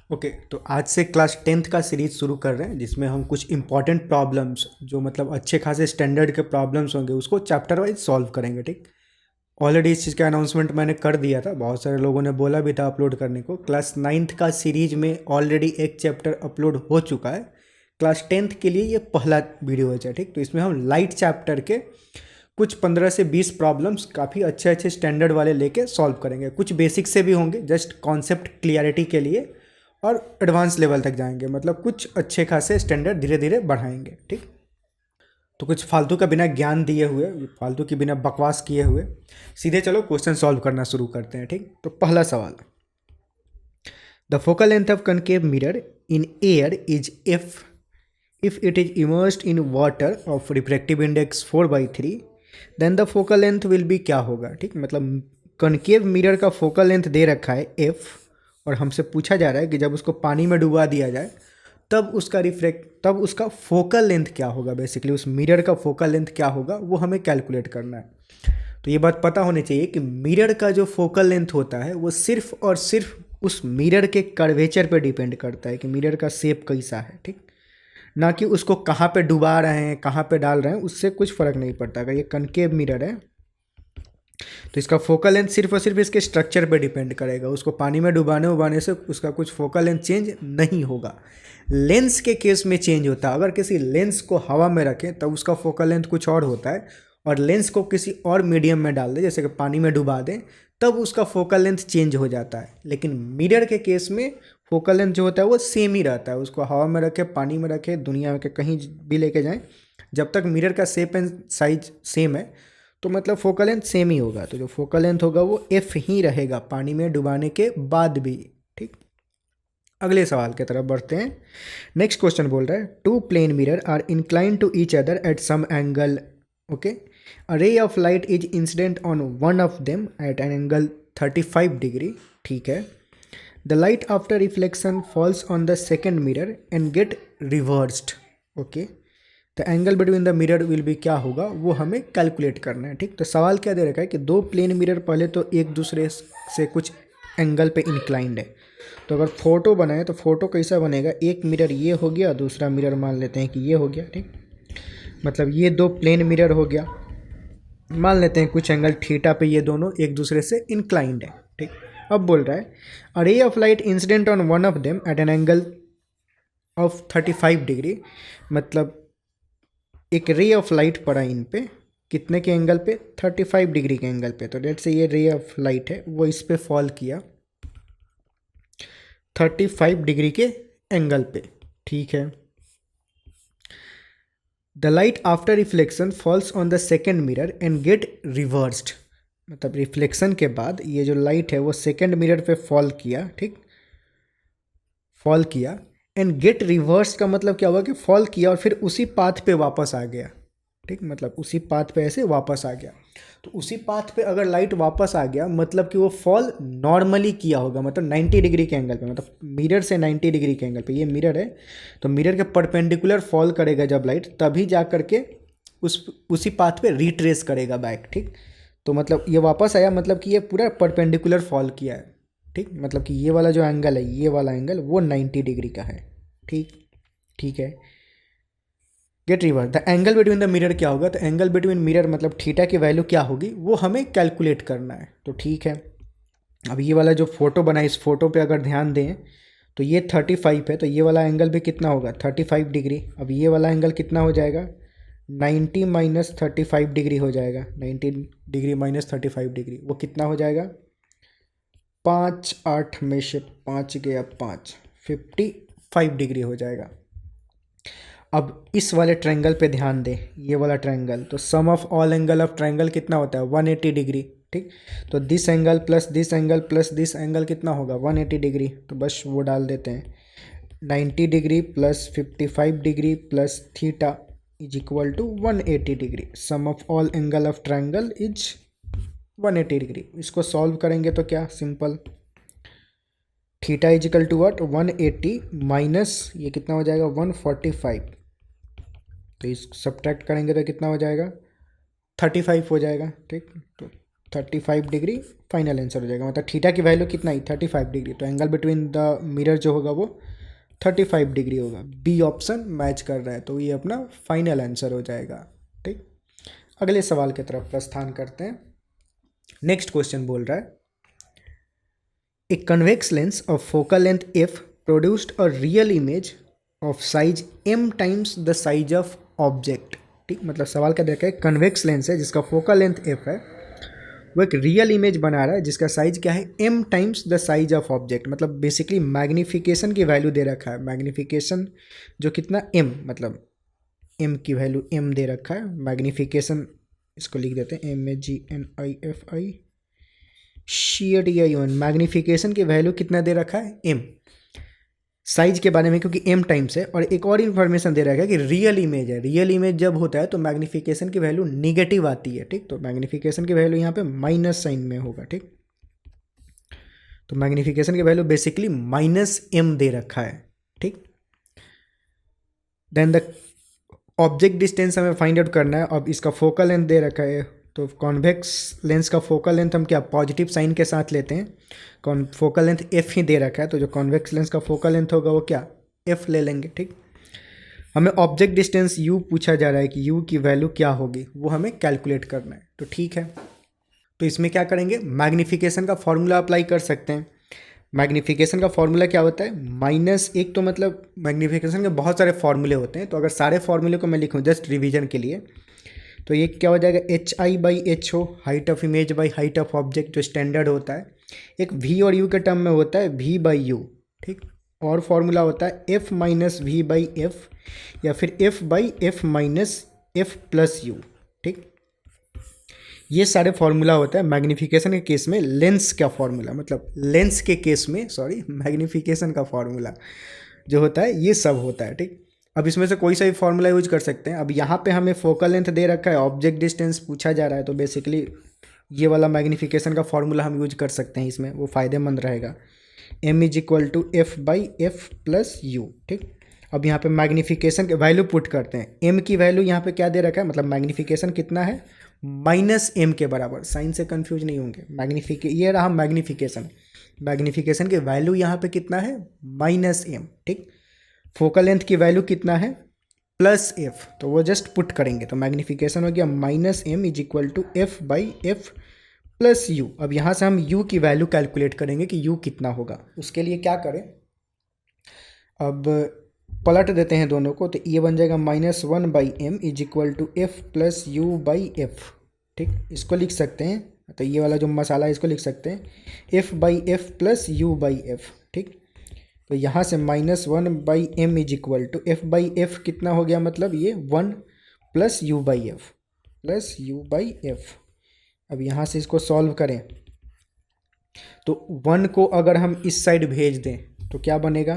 Okay तो आज से क्लास 10th का सीरीज शुरू कर रहे हैं जिसमें हम कुछ इंपॉर्टेंट प्रॉब्लम्स जो मतलब अच्छे खासे स्टैंडर्ड के प्रॉब्लम्स होंगे उसको चैप्टर वाइज सॉल्व करेंगे। ठीक, ऑलरेडी इस चीज़ का अनाउंसमेंट मैंने कर दिया था, बहुत सारे लोगों ने बोला भी था अपलोड करने को। क्लास 9th का सीरीज में ऑलरेडी एक चैप्टर अपलोड हो चुका है, क्लास 10th के लिए ये पहला वीडियो है। ठीक, तो इसमें हम लाइट चैप्टर के कुछ 15 से 20 प्रॉब्लम्स काफ़ी अच्छे अच्छे स्टैंडर्ड वाले लेके सॉल्व करेंगे। कुछ बेसिक से भी होंगे जस्ट कॉन्सेप्ट क्लियरिटी के लिए, और एडवांस लेवल तक जाएंगे, मतलब कुछ अच्छे खासे स्टैंडर्ड धीरे धीरे बढ़ाएंगे। ठीक, तो कुछ फालतू का बिना ज्ञान दिए हुए, फालतू की बिना बकवास किए हुए सीधे चलो क्वेश्चन सॉल्व करना शुरू करते हैं। ठीक, तो पहला सवाल, the focal length of concave mirror in air is if it is immersed in water of refractive index 4/3 then the focal length will be क्या होगा। ठीक, मतलब कनकेव मिरर का फोकल लेंथ दे रखा है f, और हमसे पूछा जा रहा है कि जब उसको पानी में डुबा दिया जाए तब उसका फोकल लेंथ क्या होगा। बेसिकली उस मिरर का फोकल लेंथ क्या होगा वो हमें कैलकुलेट करना है। तो ये बात पता होनी चाहिए कि मिरर का जो फोकल लेंथ होता है वो सिर्फ और सिर्फ उस मिरर के कर्वेचर पे डिपेंड करता है कि मिरर का शेप कैसा है। ठीक, ना कि उसको कहाँ पे डुबा रहे हैं, कहाँ पे डाल रहे हैं, उससे कुछ फ़र्क नहीं पड़ता। अगर ये कनकेव मिरर है तो इसका फोकल लेंथ सिर्फ और सिर्फ इसके स्ट्रक्चर पे डिपेंड करेगा। उसको पानी में डुबाने से उसका कुछ फोकल लेंथ चेंज नहीं होगा। लेंस के केस में चेंज होता है। अगर किसी लेंस को हवा में रखें तब उसका फोकल लेंथ कुछ और होता है, और लेंस को किसी और मीडियम में डाल दें जैसे कि पानी में डुबा दें तब उसका फोकल लेंथ चेंज हो जाता है। लेकिन मिरर के केस में फोकल लेंथ जो होता है वो सेम ही रहता है। उसको हवा में रखे, पानी में रखे, दुनिया के कहीं भी लेके जाएं, जब तक मिरर का शेप एंड साइज सेम है तो मतलब फोकल लेंथ सेम ही होगा। तो जो फोकल लेंथ होगा वो एफ ही रहेगा पानी में डुबाने के बाद भी। ठीक, अगले सवाल की तरफ बढ़ते हैं। नेक्स्ट क्वेश्चन बोल रहा है, two plane mirror are incline to each other at some angle. Okay, a ray of light is incident on one of them at an angle 35 degree. ठीक है, the light after reflection falls on the second mirror and get reversed. Okay, the angle between the mirror will be क्या होगा वो हमें calculate करना है। ठीक, तो सवाल क्या दे रखा है कि दो प्लेन मिरर पहले तो एक दूसरे से कुछ एंगल पे इंक्लाइंड है। तो अगर फोटो बनाए तो फोटो कैसा बनेगा, एक मिरर ये हो गया, दूसरा मिरर मान लेते हैं कि ये हो गया। ठीक, मतलब ये दो प्लेन मिरर हो गया, मान लेते हैं कुछ एंगल थीटा पे ये दोनों एक दूसरे से इंक्लाइंड है। ठीक, अब बोल रहा है, a ray of light incident on one of them at an angle of 35 degree, मतलब एक रे ऑफ लाइट पड़ा इन पे, कितने के एंगल पे, 35 डिग्री के एंगल पे। तो लेट्स से ये रे ऑफ लाइट है वो इस पे फॉल किया 35 डिग्री के एंगल पे। ठीक है, the light after reflection falls on the second mirror and get reversed, मतलब रिफ्लेक्शन के बाद ये जो लाइट है वो सेकेंड मिरर पे फॉल किया। ठीक, फॉल किया एंड गेट रिवर्स का मतलब क्या हुआ कि फॉल किया और फिर उसी पाथ पे वापस आ गया। ठीक, मतलब उसी पाथ पे ऐसे वापस आ गया। तो उसी पाथ पे अगर लाइट वापस आ गया मतलब कि वो फॉल नॉर्मली किया होगा, मतलब 90 डिग्री के एंगल पे, मतलब मिरर से 90 डिग्री के एंगल पे। ये मिरर है तो मिरर के परपेंडिकुलर फॉल करेगा जब लाइट, तभी जा करके उसी पाथ पे रिट्रेस करेगा बैक। ठीक, तो मतलब ये वापस आया मतलब कि ये पूरा परपेंडिकुलर फॉल किया है। ठीक, मतलब कि ये वाला जो एंगल है, ये वाला एंगल वो 90 डिग्री का है। ठीक, ठीक है, get reverse the angle between the mirror क्या होगा, तो एंगल बिटवीन मिरर मतलब थीटा की वैल्यू क्या होगी वो हमें कैलकुलेट करना है। तो ठीक है, अब ये वाला जो फोटो बना है इस फोटो पे अगर ध्यान दें तो ये 35 है, तो ये वाला एंगल भी कितना होगा, 35 डिग्री। अब ये वाला एंगल कितना हो जाएगा, 90 माइनस 35 डिग्री हो जाएगा। 90 डिग्री माइनस 35 डिग्री वो कितना हो जाएगा, 5 8 में से 5 गया 5, 55 डिग्री हो जाएगा। अब इस वाले ट्रायंगल पे ध्यान दें, ये वाला ट्रायंगल, तो sum of all angle of triangle कितना होता है, 180 डिग्री। ठीक, तो this angle plus this angle plus this angle कितना होगा, 180 डिग्री। तो बस वो डाल देते हैं, 90 degree plus 55 degree plus theta is equal to 180 degree. Sum of all angle of triangle is 180 degree. इसको सॉल्व करेंगे तो क्या, simple, theta is equal to what, 180 minus ये कितना हो जाएगा, 145। तो इस सब्ट्रैक्ट करेंगे तो कितना हो जाएगा, 35 हो जाएगा। ठीक, तो 35 डिग्री फाइनल आंसर हो जाएगा। मतलब थीटा की वैल्यू कितना ही 35 डिग्री, तो एंगल बिटवीन द मिरर जो होगा वो 35 डिग्री होगा। बी ऑप्शन मैच कर रहा है, तो ये अपना फाइनल आंसर हो जाएगा। ठीक, अगले सवाल की तरफ प्रस्थान करते हैं। नेक्स्ट क्वेश्चन बोल रहा है a convex lens of focal length F produced a real image of size m times the size of object. ठीक, मतलब सवाल क्या देखा है, कन्वेक्स लेंस है जिसका फोकल लेंथ f है, वो एक रियल इमेज बना रहा है जिसका साइज क्या है m times the size of object. मतलब बेसिकली मैग्नीफिकेशन की वैल्यू दे रखा है, मैग्नीफिकेशन जो कितना m, मतलब m की वैल्यू m दे रखा है। मैग्नीफिकेशन इसको लिख देते हैं MAGNIFI CATI1। मैग्नीफिकेशन की वैल्यू कितना दे रखा है m, साइज के बारे में क्योंकि m टाइम्स है, और एक और इन्फॉर्मेशन दे रखा है कि रियल इमेज है। रियल इमेज जब होता है तो मैग्नीफिकेशन की वैल्यू निगेटिव आती है। ठीक, तो मैग्नीफिकेशन की वैल्यू यहाँ पे माइनस साइन में होगा। ठीक, तो मैग्नीफिकेशन की वैल्यू बेसिकली -m दे रखा है। ठीक, देन द ऑब्जेक्ट डिस्टेंस हमें फाइंड आउट करना है। अब इसका फोकल लेंथ दे रखा है, तो कॉन्वेक्स लेंस का फोकल लेंथ हम क्या पॉजिटिव साइन के साथ लेते हैं। फोकल लेंथ f ही दे रखा है, तो जो कॉन्वेक्स लेंस का फोकल लेंथ होगा वो क्या f ले लेंगे। ठीक, हमें ऑब्जेक्ट डिस्टेंस u पूछा जा रहा है कि u की वैल्यू क्या होगी, वो हमें कैलकुलेट करना है। तो ठीक है, तो इसमें क्या करेंगे, मैग्नीफिकेशन का फॉर्मूला अप्लाई कर सकते हैं। मैग्नीफिकेशन का फॉर्मूला क्या होता है -1, तो मतलब मैग्नीफिकेशन के बहुत सारे फॉर्मूले होते हैं, तो अगर सारे फॉर्मूले को मैं लिखूँ जस्ट रिवीजन के लिए, तो ये क्या हो जाएगा HI/H height of image by height of object जो स्टैंडर्ड होता है। एक V और U के टर्म में होता है V/U। ठीक, और फॉर्मूला होता है F - V/F या फिर F/F-F+U। ठीक, ये सारे फॉर्मूला होता है मैग्नीफिकेशन के केस में। लेंस का फॉर्मूला मतलब लेंस के केस में, सॉरी, मैग्नीफिकेशन का फॉर्मूला जो होता है ये सब होता है। ठीक, अब इसमें से कोई सा भी फॉर्मूला यूज कर सकते हैं। अब यहाँ पे हमें फोकल लेंथ दे रखा है, ऑब्जेक्ट डिस्टेंस पूछा जा रहा है, तो बेसिकली ये वाला मैग्नीफिकेशन का फॉर्मूला हम यूज कर सकते हैं, इसमें वो फ़ायदेमंद रहेगा। m = F/F+U। ठीक, अब यहाँ पे मैग्नीफिकेशन के वैल्यू पुट करते हैं। m की वैल्यू यहाँ पे क्या दे रखा है, मतलब मैग्नीफिकेशन कितना है -m के बराबर। साइन से कंफ्यूज नहीं होंगे। ये रहा मैग्नीफिकेशन, मैग्नीफिकेशन के वैल्यू यहाँ पे कितना है -m। ठीक, फोकल लेंथ की वैल्यू कितना है +f, तो वो जस्ट पुट करेंगे, तो मैग्नीफिकेशन हो गया -m = F/F+U। अब यहाँ से हम u की वैल्यू कैलकुलेट करेंगे कि u कितना होगा। उसके लिए क्या करें, अब पलट देते हैं दोनों को, तो ये बन जाएगा -1/m = F+U/F। ठीक, इसको लिख सकते हैं, तो ये वाला जो मसाला है इसको लिख सकते हैं F/F+U/F। ठीक, तो यहाँ से -1/m = F/F कितना हो गया, मतलब ये 1 + U/F। अब यहाँ से इसको सॉल्व करें, तो 1 को अगर हम इस साइड भेज दें तो क्या बनेगा,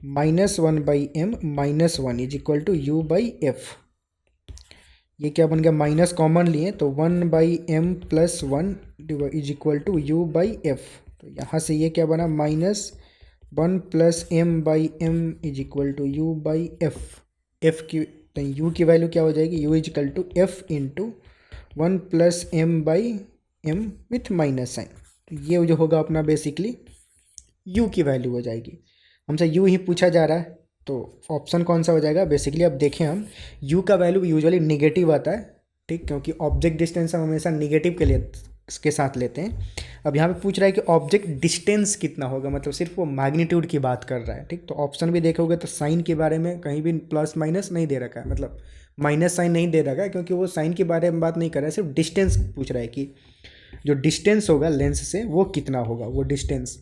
-1/m -1 = U/F। ये क्या बन गया, माइनस कॉमन लिए तो 1/m + 1 = U/F। तो यहाँ से ये क्या बना, -1 + m/m = U/F। f की तो u की वैल्यू क्या हो जाएगी, u = F × 1 + m/m with minus sign. तो ये जो होगा अपना बेसिकली u की वैल्यू हो जाएगी। हमसे u ही पूछा जा रहा है, तो ऑप्शन कौन सा हो जाएगा। बेसिकली अब देखें हम, u का वैल्यू यूजुअली निगेटिव आता है। ठीक, क्योंकि ऑब्जेक्ट डिस्टेंस हम हमेशा निगेटिव के लिए इसके साथ लेते हैं। अब यहाँ पे पूछ रहा है कि ऑब्जेक्ट डिस्टेंस कितना होगा, मतलब सिर्फ वो मैग्नीट्यूड की बात कर रहा है। ठीक, तो ऑप्शन भी देखोगे तो साइन के बारे में कहीं भी प्लस माइनस नहीं दे रखा है, मतलब माइनस साइन नहीं दे रखा है, क्योंकि वो साइन के बारे में बात नहीं कर रहा है, सिर्फ डिस्टेंस पूछ रहा है कि जो डिस्टेंस होगा लेंस से वो कितना होगा, वो डिस्टेंस।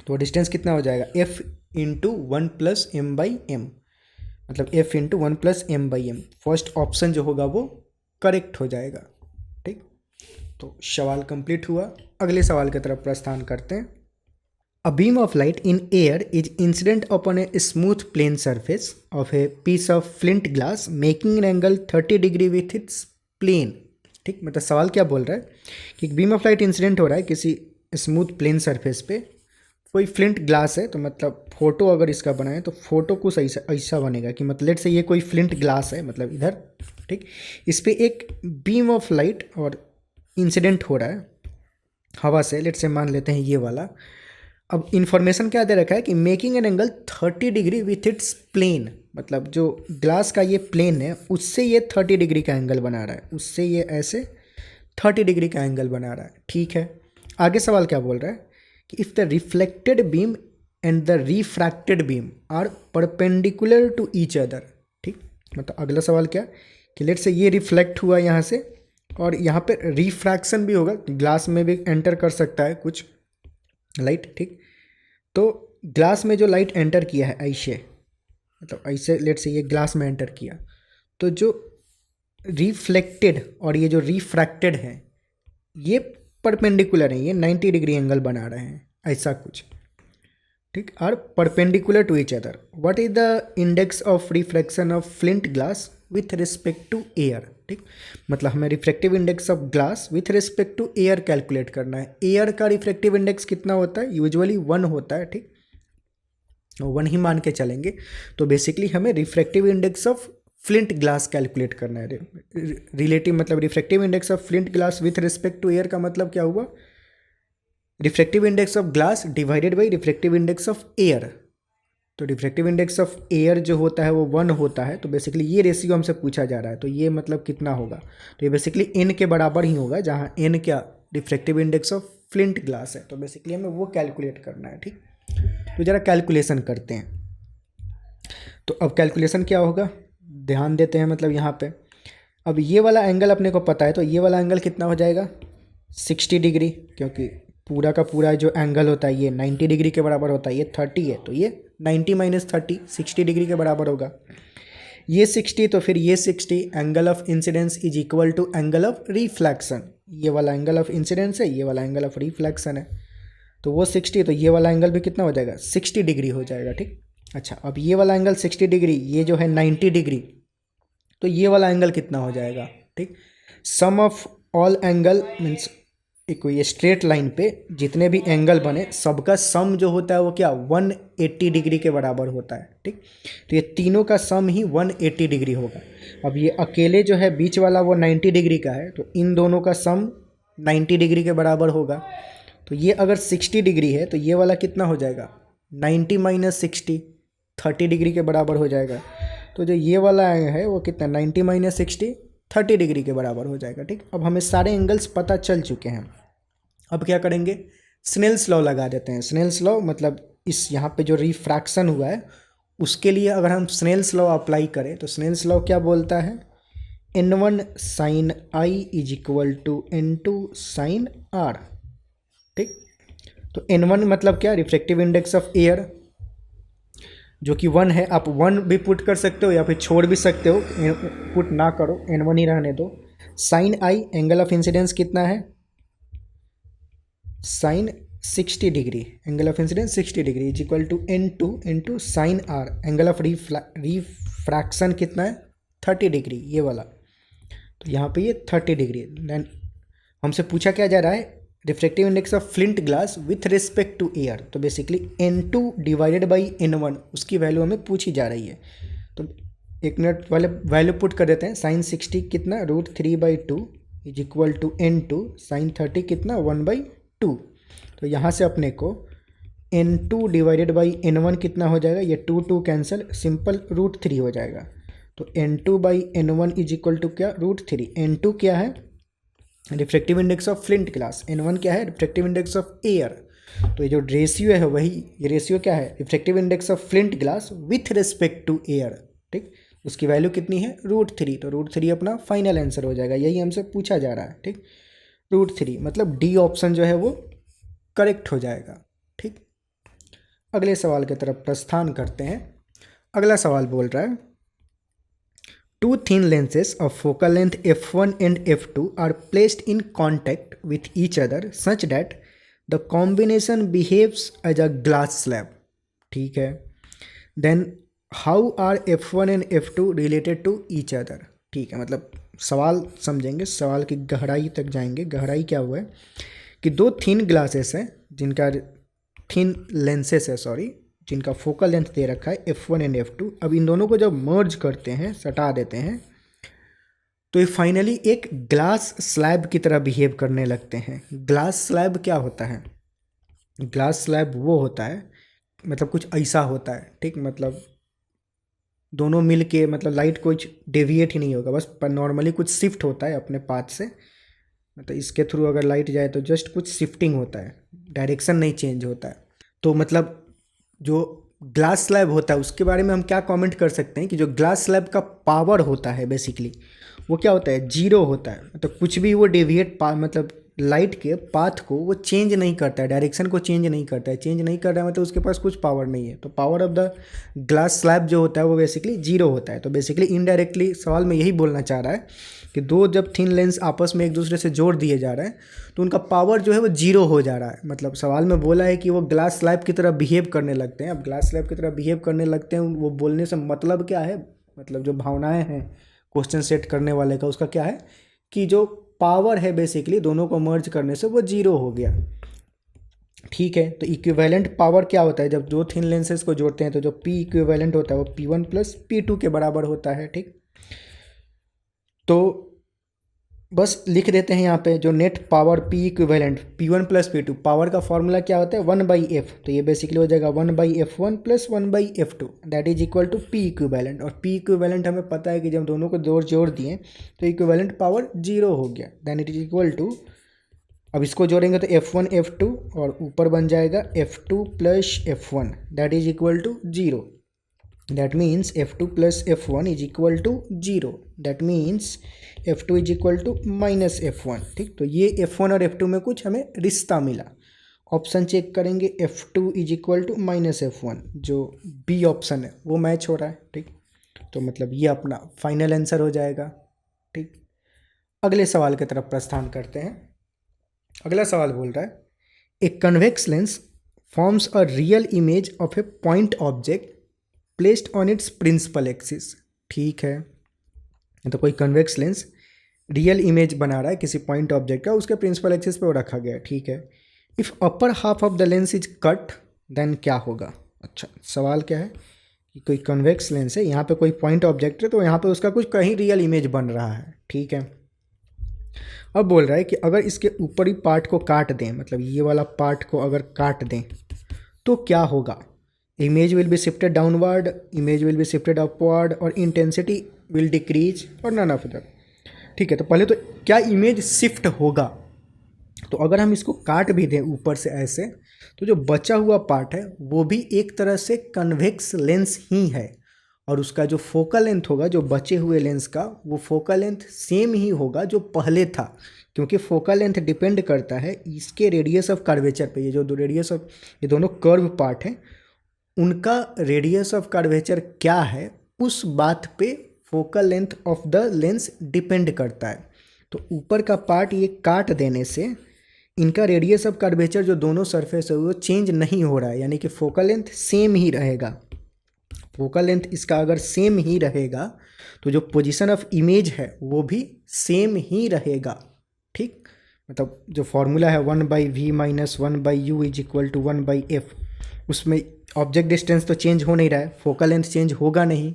तो डिस्टेंस कितना हो जाएगा, F × 1 + m/m, मतलब F × 1 + m/m। फर्स्ट ऑप्शन जो होगा वो करेक्ट हो जाएगा। ठीक, तो सवाल कंप्लीट हुआ। अगले सवाल की तरफ प्रस्थान करते हैं। A beam of light in air is incident upon a smooth plane surface of a piece of flint glass making an angle 30 degree with its plane. ठीक, मतलब सवाल क्या बोल रहा है कि बीम ऑफ लाइट इंसिडेंट हो रहा है किसी स्मूथ प्लेन सरफेस पे, कोई फ्लिंट ग्लास है, तो मतलब फोटो अगर इसका बनाए तो फोटो कुछ ऐसा बनेगा कि मतलब लेट से ये कोई फ्लिंट ग्लास है, मतलब इधर। ठीक, इस पर एक बीम ऑफ लाइट और इंसिडेंट हो रहा है हवा से, लेट से मान लेते हैं ये वाला। अब इन्फॉर्मेशन क्या दे रखा है कि making an angle 30 degree with its plane, मतलब जो ग्लास का ये प्लेन है उससे ये 30 डिग्री का एंगल बना रहा है, उससे ये ऐसे 30 डिग्री का एंगल बना रहा है। ठीक है, आगे सवाल क्या बोल रहा है कि if the reflected beam and the refracted beam are perpendicular to each other. ठीक, मतलब अगला सवाल क्या कि लेट से ये रिफ्लेक्ट हुआ यहाँ से और यहाँ पे रिफ्रैक्शन भी होगा, ग्लास में भी एंटर कर सकता है कुछ लाइट। ठीक, तो ग्लास में जो लाइट एंटर किया है ऐसे, मतलब ऐसे लेट से ये ग्लास में एंटर किया, तो जो रिफ्लेक्टेड और ये जो रिफ्रैक्टेड है ये परपेंडिकुलर है, ये 90 डिग्री एंगल बना रहे हैं ऐसा कुछ। ठीक, are perpendicular to each other. What is the index of refraction of flint glass with respect to air. ठीक, मतलब हमें refractive index of glass with respect to air calculate करना है। एयर का रिफ्रैक्टिव इंडेक्स कितना होता है, यूजुअली 1 होता है। ठीक, 1 ही मान के चलेंगे। तो बेसिकली हमें refractive index of flint glass calculate करना है। रिलेटिव मतलब refractive index of flint glass with respect to air का मतलब क्या हुआ, refractive index of glass divided by refractive index of air. तो रिफ्रैक्टिव इंडेक्स ऑफ एयर जो होता है वो 1 होता है, तो बेसिकली ये रेशियो हमसे पूछा जा रहा है। तो ये मतलब कितना होगा, तो ये बेसिकली n के बराबर ही होगा, जहाँ n क्या refractive index of flint glass है। तो बेसिकली हमें वो कैलकुलेट करना है। ठीक, तो ज़रा कैलकुलेशन करते हैं। तो अब कैलकुलेशन क्या होगा, ध्यान देते हैं, मतलब यहाँ पे अब ये वाला एंगल अपने को पता है, तो ये वाला एंगल कितना हो जाएगा 60 डिग्री, क्योंकि पूरा का पूरा जो एंगल होता है ये 90 डिग्री के बराबर होता है, ये 30 है तो ये 90 माइनस 30 60 डिग्री के बराबर होगा। ये 60 तो फिर ये 60, angle of incidence is equal to angle of reflection. ये वाला एंगल ऑफ इंसिडेंस है, ये वाला एंगल ऑफ रिफ्लेक्शन है, तो वो 60, तो ये वाला एंगल भी कितना हो जाएगा 60 डिग्री हो जाएगा। ठीक, अच्छा अब ये वाला एंगल 60 डिग्री, ये जो है 90 डिग्री, तो ये वाला एंगल कितना हो जाएगा। ठीक, सम ऑफ ऑल एंगल मीन्स एक ये स्ट्रेट लाइन पे जितने भी एंगल बने सबका सम जो होता है वो क्या 180 डिग्री के बराबर होता है। ठीक, तो ये तीनों का सम ही 180 डिग्री होगा। अब ये अकेले जो है बीच वाला वो 90 डिग्री का है, तो इन दोनों का सम 90 डिग्री के बराबर होगा। तो ये अगर 60 डिग्री है तो ये वाला कितना हो जाएगा 90 माइनस 60, 30 डिग्री के बराबर हो जाएगा। तो जो ये वाला है वो कितना 90 माइनस 60 30 डिग्री के बराबर हो जाएगा। ठीक, अब हमें सारे एंगल्स पता चल चुके हैं। अब क्या करेंगे, स्नेल्स लॉ लगा देते हैं। स्नेल्स लॉ मतलब इस यहाँ पे जो रिफ्रैक्शन हुआ है उसके लिए अगर हम स्नेल्स लॉ अप्लाई करें तो स्नेल्स लॉ क्या बोलता है, n1 sine i is equal to n2 sine r। ठीक, तो n1 मतलब क्या, रिफ्रैक्टिव इंडेक्स ऑफ एयर जो कि 1 है। आप 1 भी पुट कर सकते हो या फिर छोड़ भी सकते हो, पुट ना करो, n1 ही रहने दो। Sine i angle of incidence कितना है, sine 60 degree, angle of incidence 60 degree is equal to n2 into sine r, angle of refraction कितना है 30 डिग्री ये वाला, तो यहाँ पे ये 30 डिग्री। देन हमसे पूछा क्या जा रहा है, refractive index of flint glass with respect to air, तो basically n2 divided by n1 उसकी वैल्यू हमें पूछी जा रही है। तो 1 मिनट वाले वैल्यू पुट कर देते हैं, साइन 60 कितना √3/2 is equal to n2, sign 30 कितना 1/2। तो यहाँ से अपने को n2 डिवाइडेड बाई n1 कितना हो जाएगा, ये 2 कैंसिल, सिंपल √3 हो जाएगा। तो n2 by n1 is equal to क्या √3। n2 क्या है, refractive index of flint glass, n1 क्या है, रिफ्रैक्टिव इंडेक्स ऑफ एयर। तो ये जो रेशियो है वही, ये रेशियो क्या है, refractive index of flint glass with respect to air. ठीक, उसकी वैल्यू कितनी है √3, तो √3 अपना फाइनल आंसर हो जाएगा, यही हमसे पूछा जा रहा है। ठीक, √3 मतलब डी ऑप्शन जो है वो करेक्ट हो जाएगा। ठीक, अगले सवाल की तरफ प्रस्थान करते हैं। अगला सवाल बोल रहा है, two thin lenses of focal length f1 and f2 are placed in contact with each other such that the combination behaves as a glass slab. ठीक है, then how are f1 and f2 related to each other? ठीक है, मतलब सवाल समझेंगे, सवाल की गहराई तक जाएंगे। गहराई क्या हुआ है कि दो थिन ग्लासेस हैं जिनका थिन लेंसेस है सॉरी, जिनका फोकल लेंथ दे रखा है f1 एंड f2। अब इन दोनों को जब मर्ज करते हैं, सटा देते हैं, तो ये फाइनली एक ग्लास स्लैब की तरह बिहेव करने लगते हैं। ग्लास स्लैब क्या होता है? ग्लास स्लैब वो होता है, मतलब कुछ ऐसा होता है, ठीक, मतलब दोनों मिल के, मतलब लाइट कुछ डेविएट ही नहीं होगा, बस नॉर्मली कुछ शिफ्ट होता है अपने पाथ से, मतलब इसके थ्रू अगर लाइट जाए तो जस्ट कुछ शिफ्टिंग होता है, डायरेक्शन नहीं चेंज होता है। तो मतलब जो ग्लास स्लैब होता है उसके बारे में हम क्या कमेंट कर सकते हैं कि जो ग्लास स्लैब का पावर होता है बेसिकली वो क्या होता है? जीरो होता है। मतलब कुछ भी वो डेविएट मतलब लाइट के पाथ को वो चेंज नहीं करता है, डायरेक्शन को चेंज नहीं करता है। चेंज नहीं कर रहा है मतलब उसके पास कुछ पावर नहीं है। तो power of the glass slab जो होता है वो बेसिकली जीरो होता है। तो बेसिकली इनडायरेक्टली सवाल में यही बोलना चाह रहा है कि दो जब थिन लेंस आपस में एक दूसरे से जोड़ दिए जा रहे हैं तो उनका पावर जो है वो जीरो हो जा रहा है। मतलब सवाल में बोला है कि वो ग्लास स्लैब की तरह बिहेव करने लगते हैं। अब ग्लास स्लैब की तरह बिहेव करने लगते हैं, वो बोलने से मतलब क्या है? मतलब जो भावनाएं हैं क्वेश्चन सेट करने वाले का, उसका क्या है कि जो पावर है बेसिकली दोनों को मर्ज करने से वो जीरो हो गया। ठीक है, तो इक्विवेलेंट पावर क्या होता है? जब दो थिन लेंसेज को जोड़ते हैं तो जो पी इक्विवेलेंट होता है वो P1 प्लस P2 के बराबर होता है। ठीक, तो बस लिख देते हैं यहाँ पे जो net power P equivalent P1 plus P2, power का फॉर्मूला क्या होता है? 1/f। तो ये बेसिकली हो जाएगा 1/f1 plus 1/f2 that is equal to P equivalent. और P इक्विवेलेंट हमें पता है कि जब दोनों को जोड़ दिए तो इक्विवेलेंट पावर जीरो हो गया, then it is equal to, अब इसको जोड़ेंगे तो F1 F2 और ऊपर बन जाएगा F2 plus F1 that is equal to zero. That means F2 plus F1 is equal to 0. That means F2 is equal to minus F1। ठीक, तो ये F1 और F2 में कुछ हमें रिश्ता मिला। ऑप्शन चेक करेंगे, F2 is equal to minus F1, जो बी ऑप्शन है वो मैच हो रहा है। ठीक, तो मतलब ये अपना फाइनल आंसर हो जाएगा। ठीक, अगले सवाल की तरफ प्रस्थान करते हैं। अगला सवाल बोल रहा है a convex lens forms a real image of a point object placed on its principal axis. ठीक है, तो कोई कन्वेक्स लेंस रियल इमेज बना रहा है किसी पॉइंट ऑब्जेक्ट का, उसके प्रिंसिपल एक्सिस पे वो रखा गया है। ठीक है, if upper half of the lens is cut then क्या होगा? अच्छा, सवाल क्या है कि कोई कन्वेक्स लेंस है, यहाँ पे कोई पॉइंट ऑब्जेक्ट है, तो यहाँ पे उसका कुछ कहीं रियल इमेज बन रहा है। ठीक है, अब बोल रहा है कि अगर इसके ऊपरी पार्ट को काट दें, मतलब ये वाला पार्ट को अगर काट दें तो क्या होगा? Image will be shifted downward, image will be shifted upward, और इंटेंसिटी विल डिक्रीज, और नन ऑफ दैट। ठीक है, तो पहले तो क्या इमेज शिफ्ट होगा? तो अगर हम इसको काट भी दें ऊपर से ऐसे, तो जो बचा हुआ पार्ट है वो भी एक तरह से कन्वेक्स लेंस ही है, और उसका जो फोकल लेंथ होगा जो बचे हुए लेंस का, वो फोकल लेंथ सेम ही होगा जो पहले था, क्योंकि फोकल लेंथ डिपेंड करता है इसके रेडियस ऑफ कर्वेचर पे। ये जो दो रेडियस ऑफ, ये दोनों कर्व पार्ट हैं, उनका रेडियस ऑफ कर्वेचर क्या है उस बात पे focal length of the lens depend करता है। तो ऊपर का पार्ट ये काट देने से इनका रेडियस ऑफ कर्वेचर जो दोनों सरफेस है वो चेंज नहीं हो रहा है, यानी कि फोकल लेंथ सेम ही रहेगा। फोकल लेंथ इसका अगर सेम ही रहेगा तो जो पोजीशन ऑफ इमेज है वो भी सेम ही रहेगा। ठीक, मतलब जो फॉर्मूला है 1/v minus 1/u is equal to 1/f, उसमें ऑब्जेक्ट डिस्टेंस तो चेंज हो नहीं रहा है, फोकल लेंथ चेंज होगा नहीं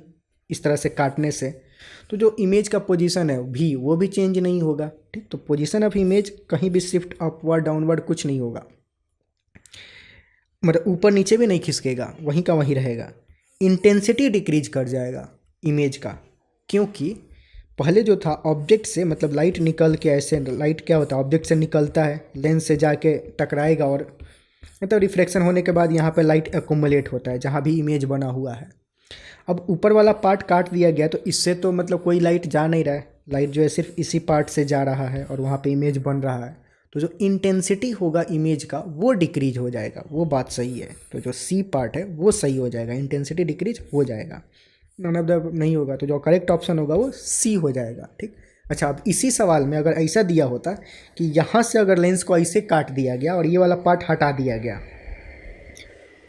इस तरह से काटने से, तो जो इमेज का पोजीशन है भी वो भी चेंज नहीं होगा। ठीक, तो पोजीशन ऑफ इमेज कहीं भी शिफ्ट अपवर्ड डाउनवर्ड कुछ नहीं होगा, मतलब ऊपर नीचे भी नहीं खिसकेगा, वहीं का वहीं रहेगा। इंटेंसिटी डिक्रीज कर जाएगा इमेज का, क्योंकि पहले जो था ऑब्जेक्ट से, मतलब लाइट निकल के ऐसे, लाइट क्या होता है ऑब्जेक्ट से निकलता है, लेंस से जाके टकराएगा, और मतलब रिफ्लेक्शन होने के बाद यहाँ पे लाइट एक्युमुलेट होता है जहाँ भी इमेज बना हुआ है। अब ऊपर वाला पार्ट काट दिया गया तो इससे तो मतलब कोई लाइट जा नहीं रहा है, लाइट जो है सिर्फ इसी पार्ट से जा रहा है और वहाँ पे इमेज बन रहा है, तो जो इंटेंसिटी होगा इमेज का वो डिक्रीज हो जाएगा। वो बात सही है, तो जो सी पार्ट है वो सही हो जाएगा, इंटेंसिटी डिक्रीज हो जाएगा। नन ऑफ द नहीं होगा, तो जो करेक्ट ऑप्शन होगा वो सी हो जाएगा। ठीक, अच्छा, अब इसी सवाल में अगर ऐसा दिया होता कि यहाँ से अगर लेंस को ऐसे काट दिया गया और ये वाला पार्ट हटा दिया गया,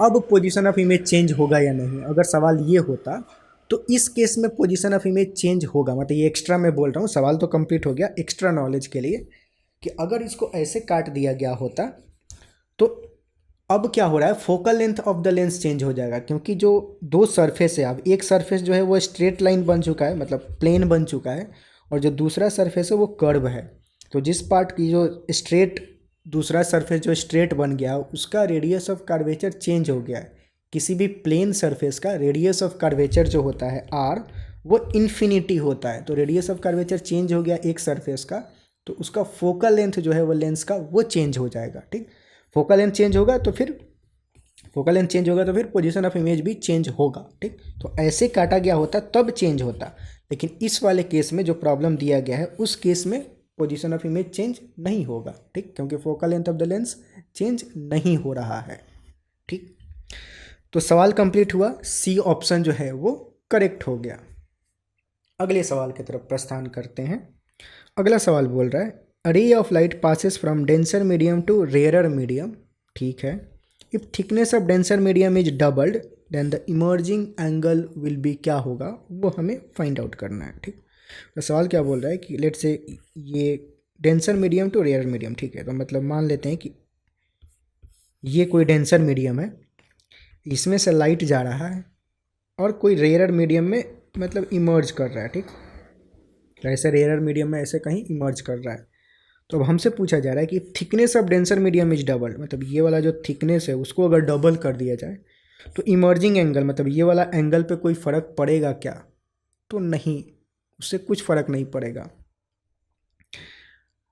अब पोजीशन ऑफ इमेज चेंज होगा या नहीं, अगर सवाल ये होता तो इस केस में पोजीशन ऑफ इमेज चेंज होगा। मतलब ये एक्स्ट्रा मैं बोल रहा हूँ, सवाल तो कंप्लीट हो गया, एक्स्ट्रा नॉलेज के लिए, कि अगर इसको ऐसे काट दिया गया होता तो अब क्या हो रहा है, focal length of the lens change हो जाएगा, क्योंकि जो दो सरफेस है, अब एक सरफेस जो है वो स्ट्रेट लाइन बन चुका है, मतलब प्लेन बन चुका है, और जो दूसरा सरफेस है वो कर्व है। तो जिस पार्ट की जो स्ट्रेट, दूसरा सरफेस जो स्ट्रेट बन गया उसका रेडियस ऑफ कर्वेचर चेंज हो गया है। किसी भी प्लेन सरफेस का रेडियस ऑफ कर्वेचर जो होता है r, वो इन्फिनिटी होता है। तो रेडियस ऑफ कर्वेचर चेंज हो गया एक सरफेस का, तो उसका फोकल लेंथ जो है वो लेंस का वो चेंज हो जाएगा। ठीक, फोकल लेंथ चेंज होगा तो फिर पोजीशन ऑफ इमेज भी चेंज होगा। ठीक, तो ऐसे काटा गया होता तब चेंज होता, लेकिन इस वाले केस में जो प्रॉब्लम दिया गया है उस केस में पोजीशन ऑफ इमेज चेंज नहीं होगा। ठीक, क्योंकि focal length of the lens change नहीं हो रहा है। ठीक, तो सवाल कंप्लीट हुआ, सी ऑप्शन जो है वो करेक्ट हो गया। अगले सवाल की तरफ प्रस्थान करते हैं। अगला सवाल बोल रहा है a ray of light passes from denser medium to rarer medium. ठीक है, if thickness of denser medium is doubled then the emerging angle will be, क्या होगा वो हमें फाइंड आउट करना है। ठीक, तो सवाल क्या बोल रहा है कि लेट्स से ये denser medium to rare medium. ठीक है, तो मतलब मान लेते हैं कि ये कोई डेंसर मीडियम है, इसमें से लाइट जा रहा है और कोई रेयर मीडियम में मतलब इमर्ज कर रहा है। ठीक, तो ऐसे रेयर मीडियम में ऐसे कहीं इमर्ज कर रहा है। तो अब हमसे पूछा जा रहा है कि thickness of denser medium is double, मतलब ये वाला जो थिकनेस है उसको अगर डबल कर दिया जाए तो इमर्जिंग एंगल, मतलब ये वाला एंगल पे कोई फ़र्क पड़ेगा क्या? तो नहीं, उससे कुछ फ़र्क नहीं पड़ेगा,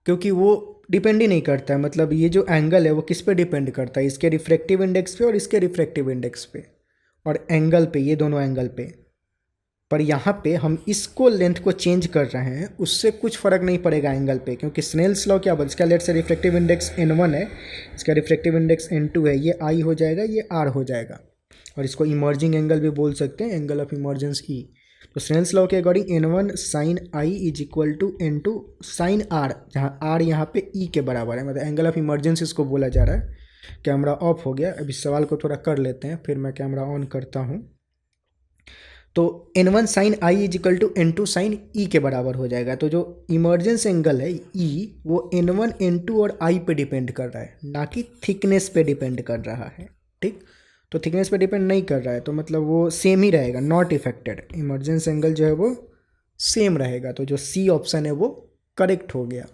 क्योंकि वो डिपेंड ही नहीं करता है। मतलब ये जो एंगल है वो किस पे डिपेंड करता है? इसके रिफ्रैक्टिव इंडेक्स पे और इसके रिफ्रैक्टिव इंडेक्स पे और एंगल पे, ये दोनों एंगल पे। पर यहाँ पे हम इसको लेंथ को चेंज कर रहे हैं, उससे कुछ फ़र्क नहीं पड़ेगा एंगल पे, क्योंकि स्नेल्स लॉ क्या बोल, इसका लेट से रिफ्रैक्टिव इंडेक्स n1 है, इसका रिफ्रैक्टिव इंडेक्स n2 है, ये I हो जाएगा, ये R हो जाएगा, और इसको इमर्जिंग एंगल भी बोल सकते हैं, एंगल ऑफ इमर्जेंस E। तो स्नेल्स लॉ के according n1 sine I is equal to n2 sine R, जहाँ R यहाँ पे E के बराबर है, मतलब एंगल ऑफ इमर्जेंस इसको बोला जा रहा है। कैमरा ऑफ हो गया, अब इस सवाल को थोड़ा कर लेते हैं, फिर मैं कैमरा ऑन करता हूँ। तो n1 sine I is equal to n2 sine E के बराबर हो जाएगा। तो जो इमर्जेंस एंगल है E, वो n1 n2 और I पे डिपेंड कर रहा है, ना कि थिकनेस पे डिपेंड कर रहा है। ठीक, तो थिकनेस पे डिपेंड नहीं कर रहा है, तो मतलब वो सेम ही रहेगा, नॉट इफेक्टेड। इमर्जेंस एंगल जो है वो सेम रहेगा, तो जो सी ऑप्शन है वो करेक्ट हो गया।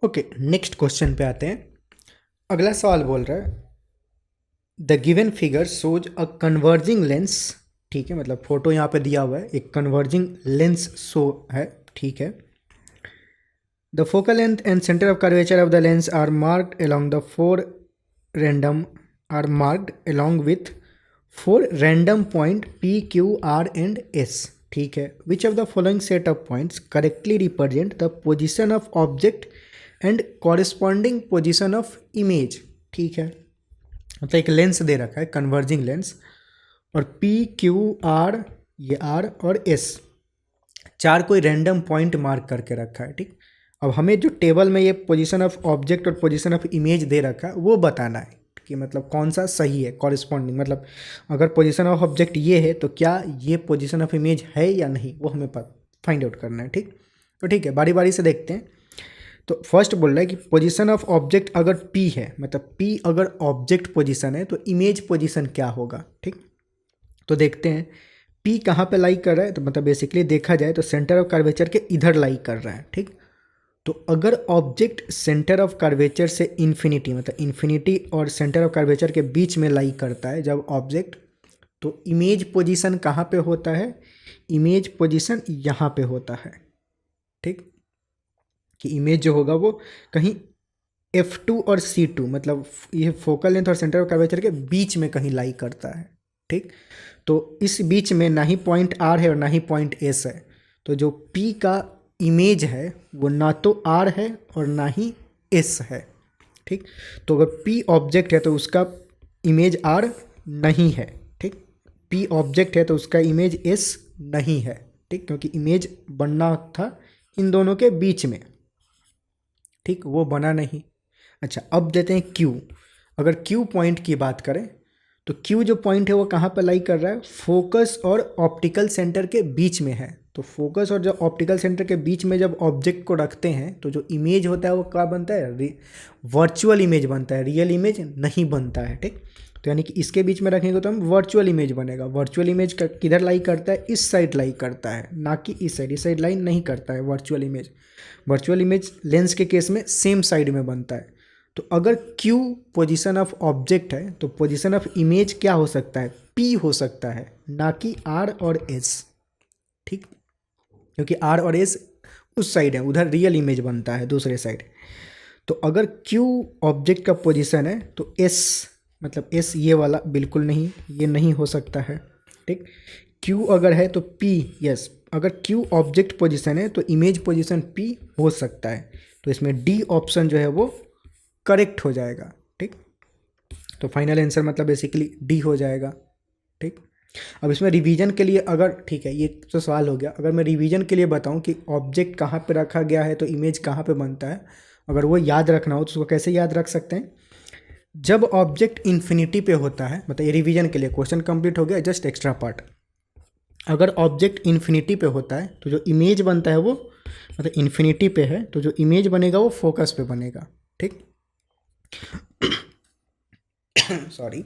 ओके, नेक्स्ट क्वेश्चन पे आते हैं। अगला सवाल बोल रहा है the given figure shows a converging lens. ठीक है, मतलब फोटो यहाँ पे दिया हुआ है, एक कन्वर्जिंग लेंस शो है। ठीक है, the focal length and centre of curvature of the lens are marked along the with 4 random point P, Q, R and S। ठीक है, which of the following set of points correctly represent the position of object and corresponding position of image. ठीक है, मतलब एक lens दे रखा है, converging lens, और P, Q, R, ये R और S, 4 कोई रैंडम पॉइंट मार्क करके रखा है। ठीक, अब हमें जो टेबल में ये पोजीशन ऑफ ऑब्जेक्ट और पोजीशन ऑफ इमेज दे रखा है वो बताना है कि मतलब कौन सा सही है, कॉरेस्पॉन्डिंग, मतलब अगर पोजीशन ऑफ ऑब्जेक्ट ये है तो क्या ये पोजीशन ऑफ इमेज है या नहीं, वो हमें फाइंड आउट करना है। ठीक, तो ठीक है, बारी बारी से देखते हैं। तो फर्स्ट बोल रहा है कि पोजीशन ऑफ ऑब्जेक्ट अगर P है, मतलब P अगर ऑब्जेक्ट पोजीशन है तो इमेज पोजीशन क्या होगा। ठीक, तो देखते हैं P कहाँ पे लाई कर रहा है, तो मतलब बेसिकली देखा जाए तो सेंटर ऑफ कर्वेचर के इधर लाई कर रहा है। ठीक, तो अगर ऑब्जेक्ट सेंटर ऑफ कर्वेचर से इन्फिनिटी, मतलब इन्फिनिटी और सेंटर ऑफ कर्वेचर के बीच में लाई करता है जब ऑब्जेक्ट, तो इमेज पोजीशन कहाँ पे होता है? इमेज पोजीशन यहाँ पे होता है। ठीक, कि इमेज जो होगा वो कहीं F2 और C2, मतलब ये फोकल लेंथ और सेंटर ऑफ कर्वेचर के बीच में कहीं लाई करता है। ठीक, तो इस बीच में ना ही पॉइंट R है और ना ही पॉइंट S है, तो जो P का इमेज है वो ना तो R है और ना ही S है। ठीक, तो अगर P ऑब्जेक्ट है तो उसका इमेज R नहीं है। ठीक, P ऑब्जेक्ट है तो उसका इमेज S नहीं है। ठीक, क्योंकि इमेज बनना था इन दोनों के बीच में। ठीक, वो बना नहीं। अच्छा, अब देते हैं Q। अगर Q पॉइंट की बात करें तो Q जो पॉइंट है वो कहाँ पर लाई कर रहा है? फोकस और ऑप्टिकल सेंटर के बीच में है। तो फोकस और जो ऑप्टिकल सेंटर के बीच में जब ऑब्जेक्ट को रखते हैं तो जो इमेज होता है वो क्या बनता है? वर्चुअल इमेज बनता है, रियल इमेज नहीं बनता है। ठीक, तो यानी कि इसके बीच में रखेंगे तो हम वर्चुअल इमेज बनेगा। वर्चुअल इमेज किधर लाई करता है, इस साइड लाई करता है, ना कि इस साइड लाई नहीं करता है virtual image. Virtual image lens के केस में सेम साइड में बनता है। तो अगर Q पोजीशन ऑफ ऑब्जेक्ट है तो पोजीशन ऑफ इमेज क्या हो सकता है, P हो सकता है, ना कि R और S, ठीक, क्योंकि R और S उस साइड है, उधर रियल इमेज बनता है दूसरे साइड। तो अगर Q ऑब्जेक्ट का पोजीशन है तो S, मतलब S ये वाला बिल्कुल नहीं, ये नहीं हो सकता है, ठीक। Q अगर है तो P, यस, अगर Q ऑब्जेक्ट पोजीशन है तो इमेज पोजीशन P हो सकता है। तो इसमें D ऑप्शन जो है वो करेक्ट हो जाएगा, ठीक। तो फाइनल आंसर मतलब बेसिकली D हो जाएगा, ठीक। अब इसमें रिवीजन के लिए अगर, ठीक है, ये तो सवाल हो गया। अगर मैं रिवीजन के लिए बताऊं कि ऑब्जेक्ट कहाँ पे रखा गया है तो इमेज कहाँ पे बनता है, अगर वो याद रखना हो तो उसको कैसे याद रख सकते हैं। जब ऑब्जेक्ट इन्फिनिटी पे होता है, मतलब ये रिवीजन के लिए क्वेश्चन कंप्लीट हो गया, जस्ट एक्स्ट्रा पार्ट। अगर ऑब्जेक्ट इन्फिनिटी पे होता है तो जो इमेज बनता है वो, मतलब इन्फिनिटी पे है तो जो इमेज बनेगा वो फोकस पे बनेगा, ठीक। सॉरी।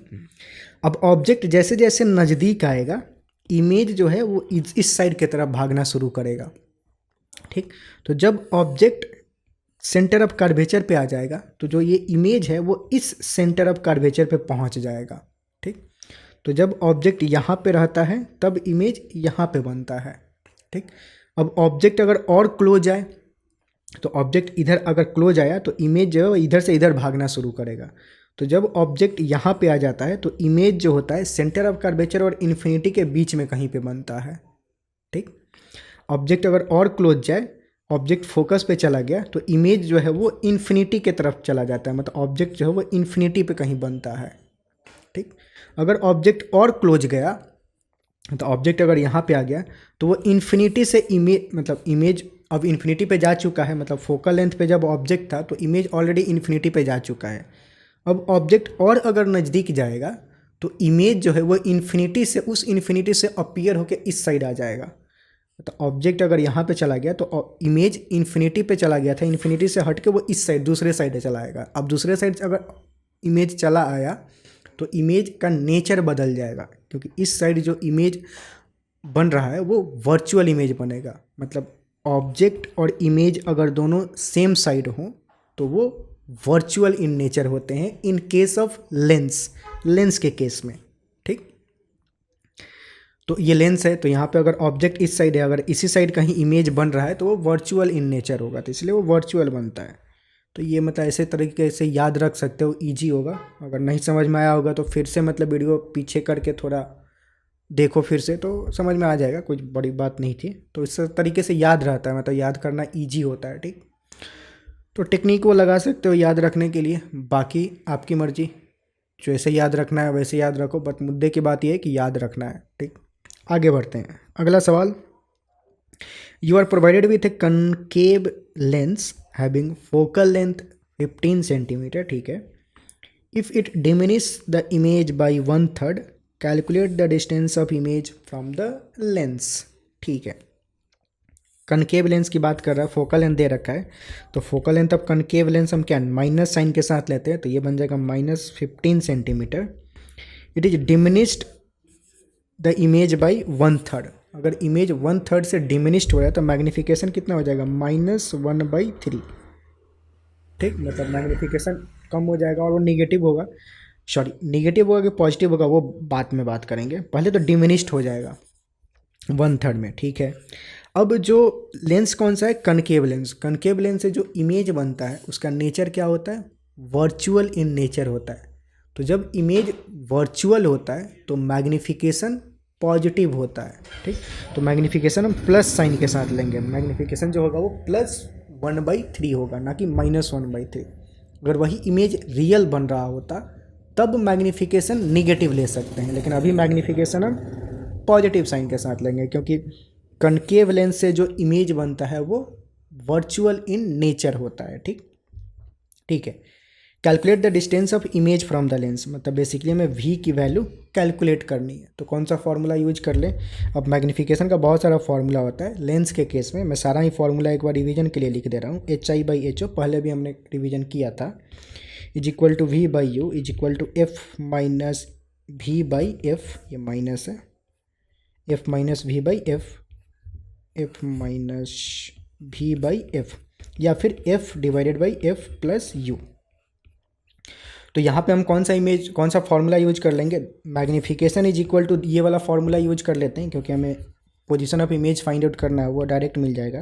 अब ऑब्जेक्ट जैसे जैसे नज़दीक आएगा, इमेज जो है वो इस साइड की तरफ भागना शुरू करेगा, ठीक। तो जब ऑब्जेक्ट सेंटर ऑफ कर्वेचर पे आ जाएगा तो जो ये इमेज है वो इस सेंटर ऑफ कर्वेचर पे पहुंच जाएगा, ठीक। तो जब ऑब्जेक्ट यहाँ पे रहता है तब इमेज यहाँ पे बनता है, ठीक। अब ऑब्जेक्ट अगर और क्लोज आए तो ऑब्जेक्ट इधर अगर क्लोज आया तो इमेज जो है इधर से इधर भागना शुरू करेगा। तो जब ऑब्जेक्ट यहाँ पे आ जाता है तो इमेज जो होता है सेंटर ऑफ कर्वेचर और इन्फिनिटी के बीच में कहीं पे बनता है, ठीक। ऑब्जेक्ट अगर और क्लोज जाए, ऑब्जेक्ट फोकस पे चला गया तो इमेज जो है वो इन्फिनिटी के तरफ चला जाता है, मतलब ऑब्जेक्ट जो है वो इन्फिनिटी पे कहीं बनता है, ठीक। अगर ऑब्जेक्ट और क्लोज गया तो ऑब्जेक्ट अगर यहाँ पे आ गया तो वो इन्फिनिटी से इमेज, मतलब इमेज अब इन्फिनिटी पे जा चुका है, मतलब फोकल लेंथ पे जब ऑब्जेक्ट था तो इमेज ऑलरेडी इन्फिनिटी पे जा चुका है। अब ऑब्जेक्ट और अगर नज़दीक जाएगा तो इमेज जो है वो इन्फिनिटी से, उस इन्फिनिटी से अपीयर होकर इस साइड आ जाएगा। तो ऑब्जेक्ट अगर यहाँ पे चला गया तो इमेज इन्फिनिटी पे चला गया था, इन्फिनिटी से हट के वो इस साइड दूसरे साइड चला आएगा। अब दूसरे साइड से अगर इमेज चला आया तो इमेज का नेचर बदल जाएगा, क्योंकि इस साइड जो इमेज बन रहा है वो वर्चुअल इमेज बनेगा। मतलब ऑब्जेक्ट और इमेज अगर दोनों सेम साइड हों तो वो वर्चुअल इन नेचर होते हैं इन केस ऑफ लेंस के केस में, ठीक। तो ये लेंस है तो यहाँ पे अगर ऑब्जेक्ट इस साइड है, अगर इसी साइड कहीं इमेज बन रहा है तो वो वर्चुअल इन नेचर होगा, तो इसलिए वो वर्चुअल बनता है। तो ये मतलब ऐसे तरीके से याद रख सकते हो, ईजी होगा। अगर नहीं समझ में आया होगा तो फिर से मतलब वीडियो पीछे करके थोड़ा देखो फिर से, तो समझ में आ जाएगा, कुछ बड़ी बात नहीं थी। तो इस तरीके से याद रहता है, मतलब याद करना ईजी होता है, ठीक। तो टेक्निक वो लगा सकते हो याद रखने के लिए, बाकी आपकी मर्जी, जैसे याद रखना है वैसे याद रखो, बट मुद्दे की बात यह है कि याद रखना है, ठीक। आगे बढ़ते हैं, अगला सवाल। You are provided with a concave lens having focal length 15 centimetre, ठीक है। If it diminish the image by 1/3, calculate the distance of image from the lens, ठीक है। कनकेव लेंस की बात कर रहा है, फोकल लेंथ दे रखा है, तो focal length of concave lens हम क्या माइनस साइन के साथ लेते हैं, तो ये बन जाएगा -15 centimetre. It is diminished the image by 1/3, अगर इमेज 1/3 से डिमिनिश्ड हो रहा है तो मैग्नीफिकेशन कितना हो जाएगा, -1/3, ठीक। मतलब मैग्नीफिकेशन कम हो जाएगा और वो निगेटिव होगा, सॉरी निगेटिव होगा कि पॉजिटिव होगा वो बात में बात करेंगे, पहले तो डिमिनिश्ड हो जाएगा 1/3 में, ठीक है। अब जो लेंस कौन सा है, कनकेव लेंस। कनकेव लेंस से जो इमेज बनता है उसका नेचर क्या होता है, वर्चुअल इन नेचर होता है। तो जब इमेज वर्चुअल होता है तो मैग्नीफिकेशन पॉजिटिव होता है, ठीक। तो मैग्नीफिकेशन हम प्लस साइन के साथ लेंगे, मैग्नीफिकेशन जो होगा वो +1/3 होगा, ना कि -1/3। अगर वही इमेज रियल बन रहा होता तब मैग्नीफिकेशन निगेटिव ले सकते हैं, लेकिन अभी मैग्नीफिकेशन हम पॉजिटिव साइन के साथ लेंगे, क्योंकि कनकेव लेंस से जो इमेज बनता है वो वर्चुअल इन नेचर होता है, ठीक, ठीक है। Calculate the distance of image from the lens, मतलब बेसिकली हमें v की वैल्यू कैलकुलेट करनी है, तो कौन सा फार्मूला यूज कर लें। अब मैग्नीफिकेशन का बहुत सारा फार्मूला होता है लेंस के केस में, मैं सारा ही फार्मूला एक बार रिवीजन के लिए लिख दे रहा हूँ। HI/HO पहले भी हमने रिवीजन किया था। Is equal to v by u is equal to f minus v by f, ये माइनस है, f minus v by f, f minus v by f, या फिर f divided by f plus u. तो यहाँ पे हम कौन सा फॉर्मूला यूज कर लेंगे, मैग्नीफिकेशन इज इक्वल टू ये वाला फॉर्मूला यूज कर लेते हैं, क्योंकि हमें position of image find out करना है, वो डायरेक्ट मिल जाएगा।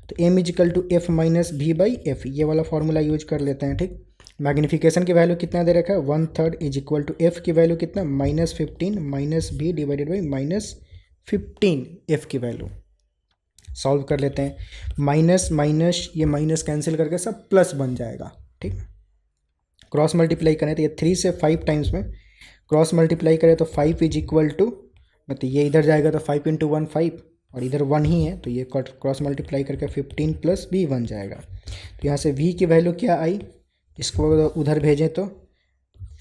तो m is equal to f minus v by f, ये वाला फॉर्मूला यूज कर लेते हैं। ठीक, मैग्नीफिकेशन की वैल्यू कितना दे रखा है, 1/3 इज इक्वल टू एफ की वैल्यू कितना, -15 minus V divided by -15 F की वैल्यू। सॉल्व कर लेते हैं, माइनस माइनस ये माइनस कैंसिल करके सब प्लस बन जाएगा। ठीक, क्रॉस मल्टीप्लाई करें तो ये 3 से 5 टाइम्स में क्रॉस मल्टीप्लाई करें तो 5 इज इक्वल टू, मतलब ये इधर जाएगा तो 5 × 1 5, और इधर 1 ही है तो ये क्रॉस मल्टीप्लाई करके 15 प्लस v बन जाएगा। तो यहाँ से v की वैल्यू क्या आई, इसको उधर भेजें तो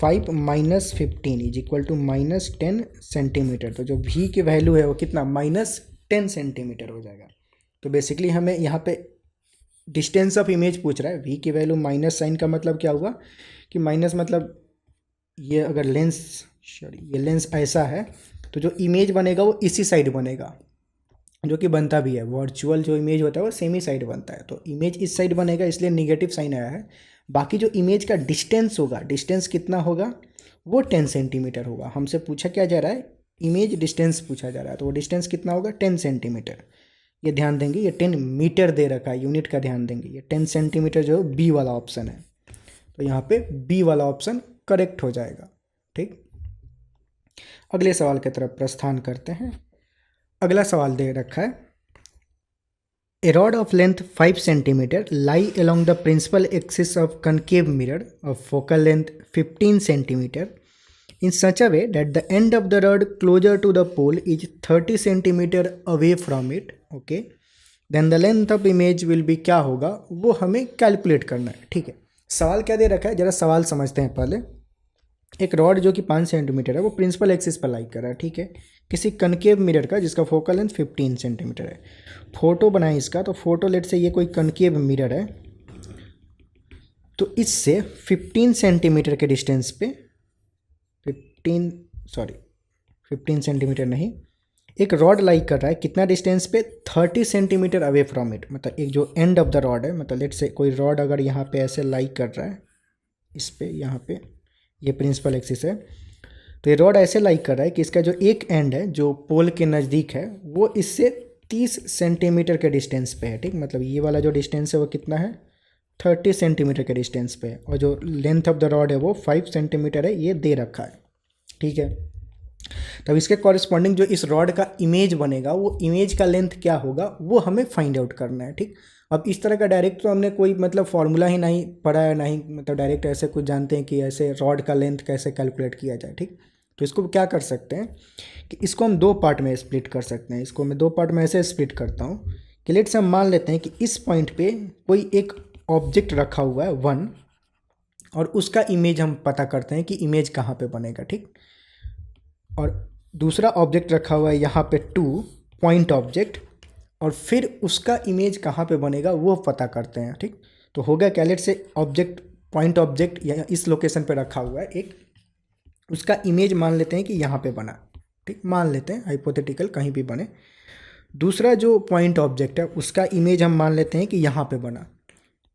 5 minus 15 is equal to -10 centimetre. तो जो v की वैल्यू है वो कितना, -10 सेंटीमीटर हो जाएगा। तो बेसिकली हमें यहाँ पे डिस्टेंस ऑफ इमेज पूछ रहा है, v की वैल्यू माइनस साइन का मतलब क्या हुआ कि माइनस मतलब ये अगर ये लेंस ऐसा है तो जो इमेज बनेगा वो इसी साइड बनेगा, जो कि बनता भी है। वर्चुअल जो इमेज होता है वो सेमी साइड बनता है, तो इमेज इस साइड बनेगा, इसलिए निगेटिव साइन आया है। बाकी जो इमेज का डिस्टेंस होगा, डिस्टेंस कितना होगा, वो 10 सेंटीमीटर होगा। हमसे पूछा क्या जा रहा है, इमेज डिस्टेंस पूछा जा रहा है, तो वो डिस्टेंस कितना होगा, 10 सेंटीमीटर। ये ध्यान देंगे, ये 10 मीटर दे रखा है, यूनिट का ध्यान देंगे। ये 10 सेंटीमीटर जो बी वाला ऑप्शन है, तो यहाँ पे बी वाला ऑप्शन करेक्ट हो जाएगा। ठीक, अगले सवाल की तरफ प्रस्थान करते हैं। अगला सवाल दे रखा है, a rod of length 5 centimetre lie along the principal axis of concave mirror of focal length 15 centimeter in such a way that the end of the rod closer to the pole is 30 centimeter away from it, okay, then the length of image will be, क्या होगा वो हमें calculate करना है। ठीक है, सवाल क्या दे रखा है, जरा सवाल समझते हैं पहले। एक रॉड जो कि 5 सेंटीमीटर है वो प्रिंसिपल एक्सिस पर लाई कर रहा है, ठीक है, किसी कनकेव मिरर का जिसका फोकल लेंथ 15 सेंटीमीटर है। फोटो बनाए इसका, तो फोटो लेट से ये कोई कनकेव मिरर है, तो इससे 15 सेंटीमीटर के डिस्टेंस पे 15 सेंटीमीटर नहीं, एक रॉड लाई कर रहा है, कितना डिस्टेंस पे, 30 सेंटीमीटर अवे फ्रॉम इट। मतलब एक जो एंड ऑफ द रॉड है, मतलब लेट से कोई रॉड अगर यहाँ पे ऐसे लाई कर रहा है, इस पे यहाँ पे ये प्रिंसिपल एक्सिस है, तो ये रॉड ऐसे लाई कर रहा है कि इसका जो एक एंड है जो पोल के नज़दीक है वो इससे 30 सेंटीमीटर के डिस्टेंस पे है। ठीक, मतलब ये वाला जो डिस्टेंस है वो कितना है, 30 सेंटीमीटर के डिस्टेंस पे है, और जो लेंथ ऑफ द रॉड है वो 5 सेंटीमीटर है, ये दे रखा है। ठीक है, तब इसके कॉरेस्पॉन्डिंग जो इस रॉड का इमेज बनेगा, वो इमेज का लेंथ क्या होगा वो हमें फाइंड आउट करना है। ठीक, अब इस तरह का डायरेक्ट तो हमने कोई मतलब फॉर्मूला ही नहीं पढ़ा है, नहीं मतलब डायरेक्ट ऐसे कुछ जानते हैं कि ऐसे रॉड का लेंथ कैसे कैलकुलेट किया जाए। ठीक, तो इसको क्या कर सकते हैं कि इसको हम 2 पार्ट में स्प्लिट कर सकते हैं। इसको मैं 2 पार्ट में ऐसे स्प्लिट करता हूँ कि लेट्स हम मान लेते हैं कि इस पॉइंट पे कोई एक ऑब्जेक्ट रखा हुआ है 1, और उसका इमेज हम पता करते हैं कि इमेज कहाँ पे बनेगा। ठीक, और दूसरा ऑब्जेक्ट रखा हुआ है यहाँ पे 2 पॉइंट ऑब्जेक्ट, और फिर उसका इमेज कहाँ पे बनेगा वो पता करते हैं। ठीक, तो हो गया क्या, लेट से ऑब्जेक्ट पॉइंट ऑब्जेक्ट या इस लोकेशन पे रखा हुआ है एक, उसका इमेज मान लेते हैं कि यहाँ पे बना। ठीक, मान लेते हैं हाइपोथेटिकल कहीं भी बने। दूसरा जो पॉइंट ऑब्जेक्ट है उसका इमेज हम मान लेते हैं कि यहाँ पे बना।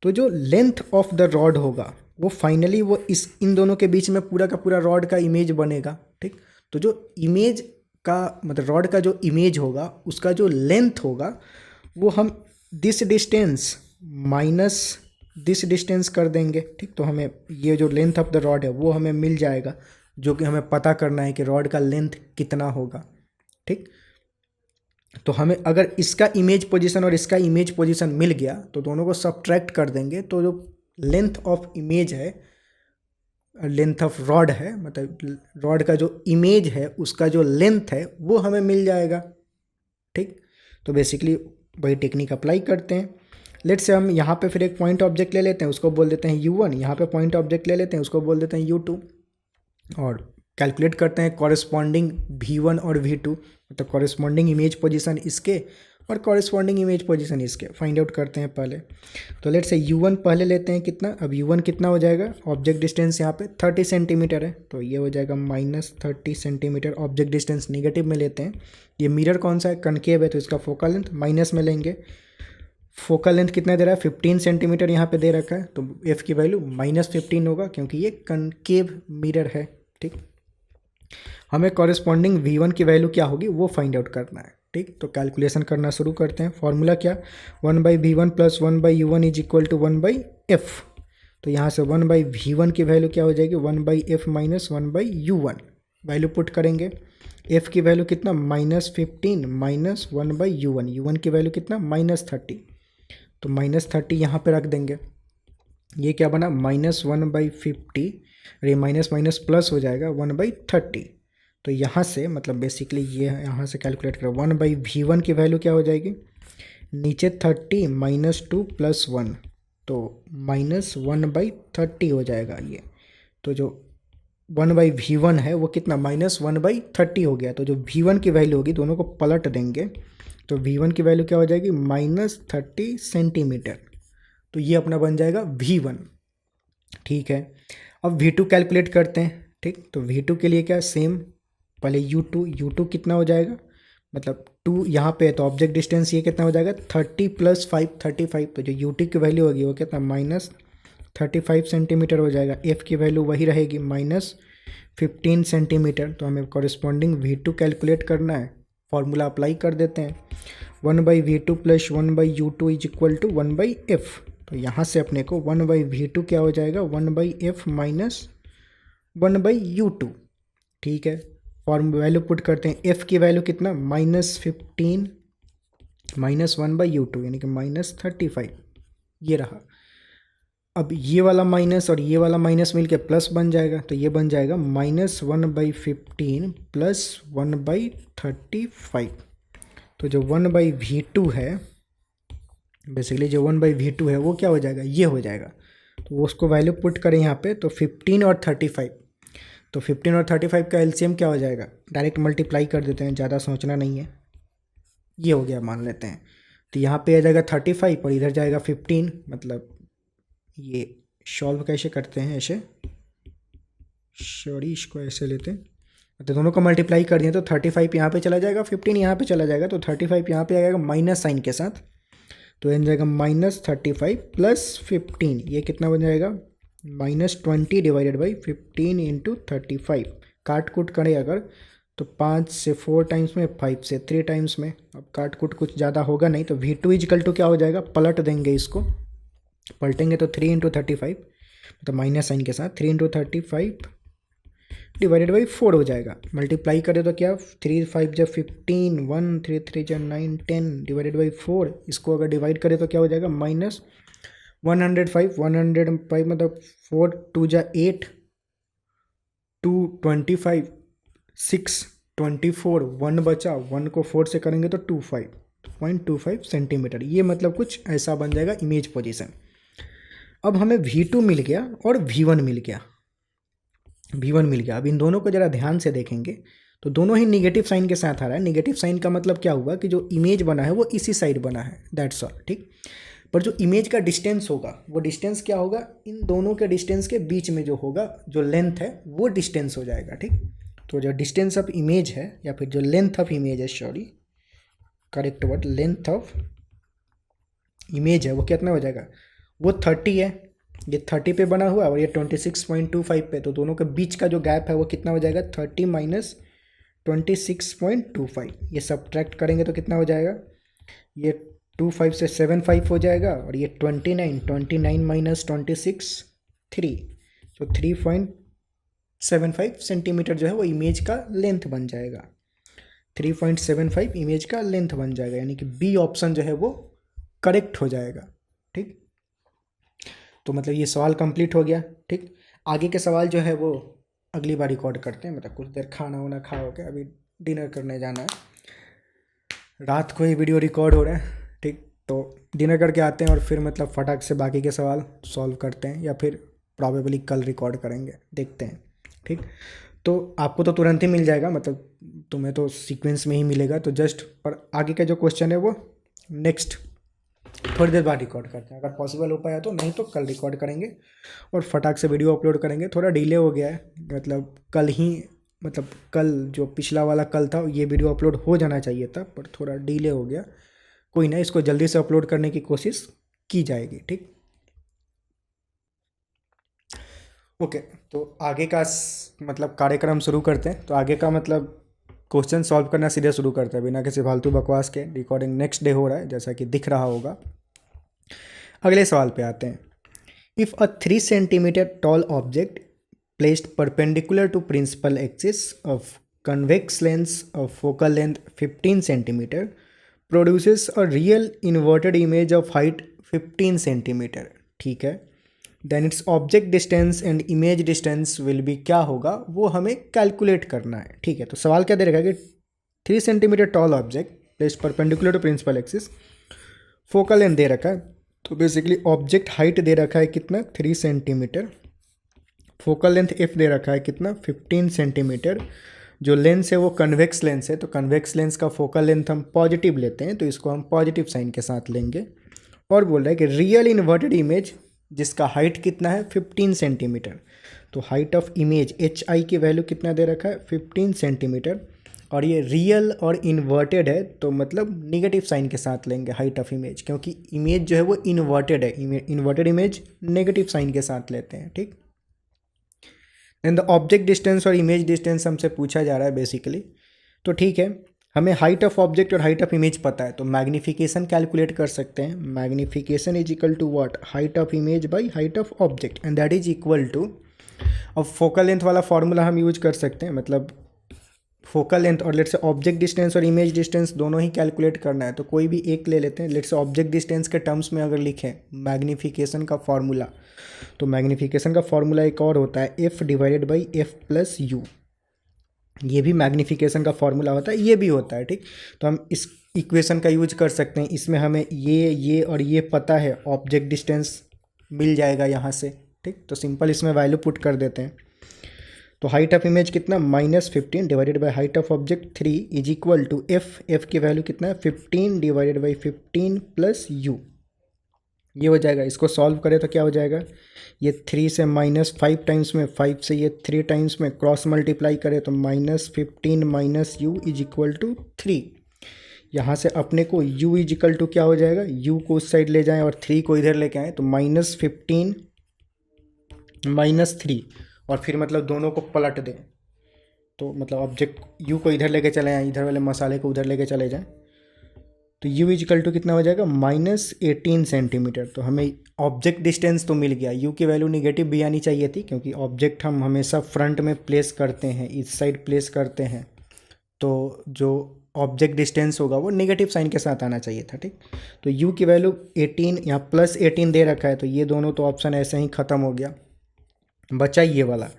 तो जो लेंथ ऑफ द रॉड होगा वो फाइनली वो इन दोनों के बीच में पूरा का पूरा रॉड का इमेज बनेगा। ठीक, तो जो इमेज का मतलब रॉड का जो इमेज होगा उसका जो लेंथ होगा वो हम this distance minus this distance कर देंगे। ठीक, तो हमें ये जो लेंथ ऑफ द रॉड है वो हमें मिल जाएगा, जो कि हमें पता करना है कि रॉड का लेंथ कितना होगा। ठीक, तो हमें अगर इसका इमेज पोजीशन और इसका इमेज पोजीशन मिल गया तो दोनों को सब्ट्रैक्ट कर देंगे, तो जो लेंथ ऑफ इमेज है, लेंथ ऑफ रॉड है, मतलब रॉड का जो इमेज है उसका जो लेंथ है वो हमें मिल जाएगा। ठीक, तो बेसिकली वही टेक्निक अप्लाई करते हैं। लेट्स से हम यहाँ पे फिर एक पॉइंट ऑब्जेक्ट ले लेते हैं, उसको बोल देते हैं u1, यहाँ पे पॉइंट ऑब्जेक्ट ले लेते हैं, उसको बोल देते हैं u2, और कैलकुलेट करते हैं कॉरेस्पॉन्डिंग v1 और v2, मतलब कॉरेस्पॉन्डिंग इमेज पोजीशन इसके और कॉरेस्पॉन्डिंग इमेज पोजीशन इसके फाइंड आउट करते हैं पहले। तो लेट्स से u1 पहले लेते हैं कितना, अब u1 कितना हो जाएगा, ऑब्जेक्ट डिस्टेंस यहाँ पे 30 सेंटीमीटर है तो ये हो जाएगा -30 सेंटीमीटर। ऑब्जेक्ट डिस्टेंस नेगेटिव में लेते हैं, ये मिरर कौन सा है, कनकेव है तो इसका फोकल लेंथ माइनस में लेंगे। फोकल लेंथ कितना दे रहा है, 15 सेंटीमीटर यहाँ पे दे रखा है तो f की वैल्यू -15 होगा क्योंकि ये कनकेव मिरर है। ठीक, हमें कॉरेस्पॉन्डिंग v1 की वैल्यू क्या होगी वो फाइंड आउट करना है। ठीक, तो कैलकुलेशन करना शुरू करते हैं। फॉर्मूला क्या, 1/v1 + 1/u1 = 1/f। तो यहाँ से 1/v1 की वैल्यू क्या हो जाएगी, 1/f - 1/u1। वैल्यू पुट करेंगे, f की वैल्यू कितना -15 - 1/u1, u1 की वैल्यू कितना -30, तो -30 यहाँ पे रख देंगे। ये क्या बना -1/50, अरे माइनस माइनस प्लस हो जाएगा 1/30। तो यहाँ से मतलब बेसिकली ये यहाँ से कैलकुलेट करो, 1/v1 की वैल्यू क्या हो जाएगी, नीचे 30 -2 + 1 तो -1/30 हो जाएगा ये। तो जो 1/v1 है वो कितना -1/30 हो गया। तो जो v1 की वैल्यू होगी दोनों को पलट देंगे तो v1 की वैल्यू क्या हो जाएगी -30 सेंटीमीटर। तो ये अपना बन जाएगा v1। ठीक है, अब v2 कैलकुलेट करते हैं। ठीक, तो v2 के लिए क्या सेम, पहले u2 कितना हो जाएगा, मतलब 2 यहाँ पे है तो ऑब्जेक्ट डिस्टेंस ये कितना हो जाएगा 30 + 5 35। तो जो ut की वैल्यू होगी वो कितना -35 सेंटीमीटर हो जाएगा। f की वैल्यू वही रहेगी -15 सेंटीमीटर। तो हमें कॉरेस्पॉन्डिंग v2 कैलकुलेट करना है, फॉर्मूला अप्लाई कर देते हैं, 1/v2 + 1/u2 = 1/f। तो यहाँ से अपने को 1/v2 क्या हो जाएगा 1/f - 1/u2। ठीक है, फॉर्म वैल्यू पुट करते हैं, f की वैल्यू कितना -15 - 1/u2 यानी कि -35 ये रहा। अब ये वाला माइनस और ये वाला माइनस मिलके प्लस बन जाएगा तो ये बन जाएगा -1/15 + 1/35। तो जो 1/v2 है, बेसिकली जो 1/v2 है वो क्या हो जाएगा, ये हो जाएगा। तो उसको वैल्यू पुट करें यहाँ पे तो 15 और 35, तो 15 और 35 का एलसीएम क्या हो जाएगा, डायरेक्ट मल्टीप्लाई कर देते हैं, ज़्यादा सोचना नहीं है। ये हो गया मान लेते हैं। तो यहाँ पे आ जाएगा 35 और इधर जाएगा 15, मतलब ये सॉल्व कैसे करते हैं, ऐसे सॉरी इसको ऐसे लेते हैं, मतलब दोनों को मल्टीप्लाई कर दिए तो 35 यहाँ पे चला जाएगा, 15 यहाँ पे चला जाएगा, तो 35 यहाँ पे आ जाएगा माइनस साइन के साथ। तो बन जाएगा -35 + 15, ये कितना बन जाएगा -20 / 15 × 35। काट कूट करें अगर तो 5 से 4 टाइम्स में, 5 से 3 टाइम्स में। अब काट कूट कुछ ज़्यादा होगा नहीं तो v2 = क्या हो जाएगा, पलट देंगे इसको, पलटेंगे तो 3 × 35 मतलब माइनस साइन के साथ 3 × 35 / 4 हो जाएगा। मल्टीप्लाई करें तो क्या 3 5 जब 15, 1 3 3 जब 9 10 / 4, इसको अगर डिवाइड करें तो क्या हो जाएगा -105 105 मतलब 4 2 जा 8 2 25 6 24 1 बचा, 1 को 4 से करेंगे तो 25 सेंटीमीटर। ये मतलब कुछ ऐसा बन जाएगा इमेज पोजीशन। अब हमें v2 मिल गया और v1 मिल गया, अब इन दोनों को ज़रा ध्यान से देखेंगे तो दोनों ही निगेटिव साइन के साथ आ रहा है। निगेटिव साइन का मतलब क्या हुआ कि जो इमेज बना है वो इसी साइड बना है, दैट्स ऑल। ठीक, पर जो इमेज का डिस्टेंस होगा वो डिस्टेंस क्या होगा, इन दोनों के डिस्टेंस के बीच में जो होगा, जो लेंथ है वो डिस्टेंस हो जाएगा। ठीक, तो जो डिस्टेंस ऑफ इमेज है या फिर जो लेंथ ऑफ इमेज है, sorry correct word, length of image है वो कितना हो जाएगा, वो 30 है, ये 30 पे बना हुआ और ये 26.25 पे, तो दोनों के बीच का जो गैप है वो कितना हो जाएगा 30 - 26.25। ये सब्ट्रैक्ट करेंगे तो कितना हो जाएगा, ये 25 से 75 हो जाएगा और ये 29 - 26 3, तो 3.75 सेंटीमीटर जो है वो इमेज का लेंथ बन जाएगा, 3.75 इमेज का लेंथ बन जाएगा, यानी कि बी ऑप्शन जो है वो करेक्ट हो जाएगा। ठीक, तो मतलब ये सवाल कंप्लीट हो गया। ठीक, आगे के सवाल जो है वो अगली बार रिकॉर्ड करते हैं, मतलब कुछ देर खाना वाना खा हो के अभी डिनर करने जाना है, रात को ये वीडियो रिकॉर्ड हो रहा है। ठीक, तो डिनर करके आते हैं और फिर मतलब फटाक से बाकी के सवाल सॉल्व करते हैं, या फिर प्रॉबेबली कल रिकॉर्ड करेंगे, देखते हैं। ठीक, तो आपको तो तुरंत ही मिल जाएगा, मतलब तुम्हें तो सीक्वेंस में ही मिलेगा, तो जस्ट पर आगे का जो क्वेश्चन है वो नेक्स्ट थोड़ी देर बाद रिकॉर्ड करते हैं, अगर पॉसिबल हो पाया तो, नहीं तो कल रिकॉर्ड करेंगे और फटाक से वीडियो अपलोड करेंगे। थोड़ा डिले हो गया है, मतलब कल ही, मतलब कल जो पिछला वाला कल था ये वीडियो अपलोड हो जाना चाहिए था, पर थोड़ा डिले हो गया। कोई ना, इसको जल्दी से अपलोड करने की कोशिश की जाएगी, ठीक। ओके, तो आगे का मतलब कार्यक्रम शुरू करते हैं। तो आगे का मतलब क्वेश्चन सॉल्व करना सीधे शुरू करते हैं बिना किसी फालतू बकवास के। रिकॉर्डिंग नेक्स्ट डे हो रहा है जैसा कि दिख रहा होगा। अगले सवाल पे आते हैं। If a 3 centimetre tall object placed perpendicular to principal axis of convex lens of focal length 15 centimeter produces a real inverted image of height 15 centimeter, ठीक है। Then its object distance and image distance will be, क्या होगा वो हमें calculate करना है, ठीक है। तो सवाल क्या दे रखा है कि 3 centimetre tall object placed perpendicular to principal axis, focal length दे रखा है। तो बेसिकली ऑब्जेक्ट हाइट दे रखा है कितना, 3 सेंटीमीटर, फोकल लेंथ एफ दे रखा है कितना, 15 सेंटीमीटर। जो लेंस है वो कन्वेक्स लेंस है, तो कन्वेक्स लेंस का फोकल लेंथ हम पॉजिटिव लेते हैं, तो इसको हम पॉजिटिव साइन के साथ लेंगे। और बोल रहा है कि रियल इन्वर्टेड इमेज जिसका हाइट कितना है, 15 सेंटीमीटर। तो height of image H I की वैल्यू कितना दे रखा है, 15 सेंटीमीटर। और ये रियल और इन्वर्टेड है, तो मतलब निगेटिव साइन के साथ लेंगे हाइट ऑफ इमेज, क्योंकि इमेज जो है वो इन्वर्टेड है। इन्वर्टेड इमेज नेगेटिव साइन के साथ लेते हैं, ठीक। एंड द ऑब्जेक्ट डिस्टेंस और इमेज डिस्टेंस हमसे पूछा जा रहा है बेसिकली। तो ठीक है, हमें हाइट ऑफ ऑब्जेक्ट और हाइट ऑफ इमेज पता है, तो मैग्नीफिकेशन कैलकुलेट कर सकते हैं। Magnification is equal to what, height of image by height of object, and that is equal to, अब फोकल लेंथ वाला फॉर्मूला हम यूज कर सकते हैं, मतलब फोकल लेंथ और लेट्स से ऑब्जेक्ट डिस्टेंस और इमेज डिस्टेंस दोनों ही कैलकुलेट करना है, तो कोई भी एक ले लेते हैं। लेट्स से ऑब्जेक्ट डिस्टेंस के टर्म्स में अगर लिखें मैग्नीफिकेशन का फॉर्मूला, तो मैग्नीफिकेशन का फॉर्मूला एक और होता है, F divided by f plus you. ये भी मैग्नीफिकेशन का फॉर्मूला होता है, ये भी होता है, ठीक। तो हम इस इक्वेशन का यूज कर सकते हैं। इसमें हमें ये और ये पता है, ऑब्जेक्ट डिस्टेंस मिल जाएगा यहाँ से, ठीक। तो सिंपल इसमें वैल्यू पुट कर देते हैं। तो हाइट ऑफ इमेज कितना, -15 divided by height of object 3 is equal to F की वैल्यू कितना है, 15 डिवाइडेड बाई 15 प्लस यू। ये हो जाएगा, इसको सॉल्व करें तो क्या हो जाएगा, ये 3 से -5 टाइम्स में, 5 से ये 3 टाइम्स में क्रॉस मल्टीप्लाई करें तो -15 minus u is equal to 3। यहाँ से अपने को u इज इक्वल टू क्या हो जाएगा, u को उस साइड ले जाएं और 3 को इधर लेके आएँ, तो -15 -3, और फिर मतलब दोनों को पलट दें, तो मतलब ऑब्जेक्ट u को इधर लेके चले जाएँ, इधर वाले मसाले को उधर लेके चले जाएँ, तो u इजिकल टू कितना हो जाएगा, -18 सेंटीमीटर। तो हमें ऑब्जेक्ट डिस्टेंस तो मिल गया, u की वैल्यू निगेटिव भी आनी चाहिए थी, क्योंकि ऑब्जेक्ट हम हमेशा फ्रंट में प्लेस करते हैं, इस साइड प्लेस करते हैं, तो जो ऑब्जेक्ट डिस्टेंस होगा वो नेगेटिव साइन के साथ आना चाहिए था, ठीक। तो u की वैल्यू 18, यहाँ +18 दे रखा है, तो ये दोनों तो ऑप्शन ऐसे ही ख़त्म हो गया, बचा ये वाला।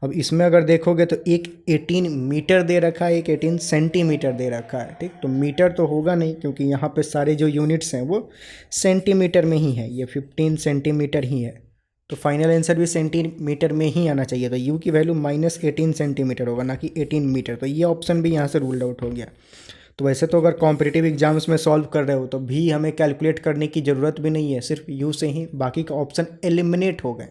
अब इसमें अगर देखोगे तो एक 18 मीटर दे रखा है, एक 18 सेंटीमीटर दे रखा है, ठीक। तो मीटर तो होगा नहीं, क्योंकि यहाँ पे सारे जो यूनिट्स हैं वो सेंटीमीटर में ही है, ये 15 सेंटीमीटर ही है, तो फाइनल आंसर भी सेंटीमीटर में ही आना चाहिए। तो यू की वैल्यू -18 सेंटीमीटर होगा, ना कि 18 मीटर। तो ये ऑप्शन भी यहाँ से रूल्ड आउट हो गया। तो वैसे तो अगर कॉम्पिटिटिव एग्जाम्स में सॉल्व कर रहे हो तो भी हमें कैलकुलेट करने की ज़रूरत भी नहीं है, सिर्फ यू से ही बाकी का ऑप्शन एलिमिनेट हो गए,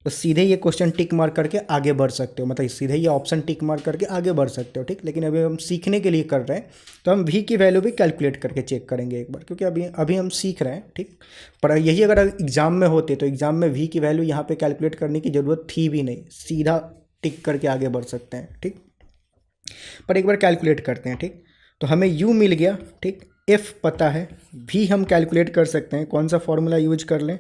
तो सीधे ये क्वेश्चन टिक मार करके आगे बढ़ सकते हो, मतलब सीधे ये ऑप्शन टिक मार करके आगे बढ़ सकते हो, ठीक। लेकिन अभी हम सीखने के लिए कर रहे हैं, तो हम v की वैल्यू भी कैलकुलेट करके चेक करेंगे एक बार, क्योंकि अभी हम सीख रहे हैं, ठीक। पर यही अगर एग्जाम में होते तो एग्जाम में v की वैल्यू यहाँ पे कैलकुलेट करने की ज़रूरत थी भी नहीं, सीधा टिक करके आगे बढ़ सकते हैं, ठीक। पर एक बार कैलकुलेट करते हैं, ठीक। तो हमें u मिल गया, ठीक, f पता है, v हम कैलकुलेट कर सकते हैं। कौन सा फॉर्मूला यूज कर लें,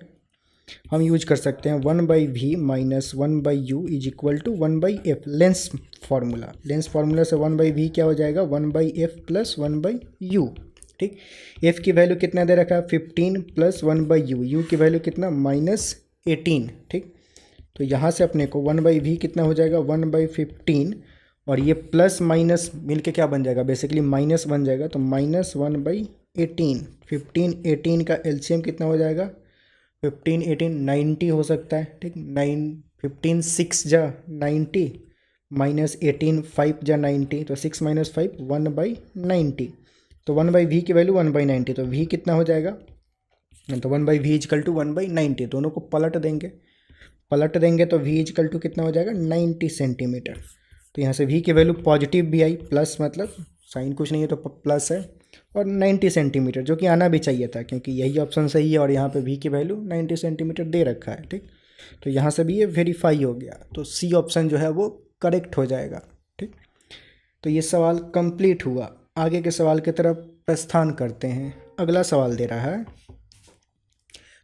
हम यूज कर सकते हैं 1/v minus 1/u is equal to 1/f, lens formula. Lens formula से 1/v क्या हो जाएगा, 1/f प्लस 1/u, ठीक। f की वैल्यू कितना दे रखा है, 15 प्लस 1/u, u की वैल्यू कितना, -18, ठीक। तो यहाँ से अपने को 1/v कितना हो जाएगा, 1/15, और ये प्लस माइनस मिल के क्या बन जाएगा, बेसिकली माइनस बन जाएगा, तो -1/18, 15 18 का एलसीएम कितना हो जाएगा, 15 18 90 हो सकता है, ठीक। 15 6 जा 90, -18 5 जा 90, तो 6 - 5 1/90, तो 1/v की वैल्यू 1/90, तो v कितना हो जाएगा, तो 1/v इजकल टू 1/90, दोनों को पलट देंगे तो v इजकल टू कितना हो जाएगा 90 सेंटीमीटर। तो यहाँ से v की वैल्यू पॉजिटिव भी आई, प्लस मतलब साइन कुछ नहीं है तो प्लस है, और 90 सेंटीमीटर जो कि आना भी चाहिए था क्योंकि यही ऑप्शन सही है और यहाँ पे v की वैल्यू 90 सेंटीमीटर दे रखा है। ठीक, तो यहाँ से भी ये वेरीफाई हो गया, तो सी ऑप्शन जो है वो करेक्ट हो जाएगा। ठीक, तो ये सवाल कंप्लीट हुआ। आगे के सवाल की तरफ प्रस्थान करते हैं। अगला सवाल दे रहा है,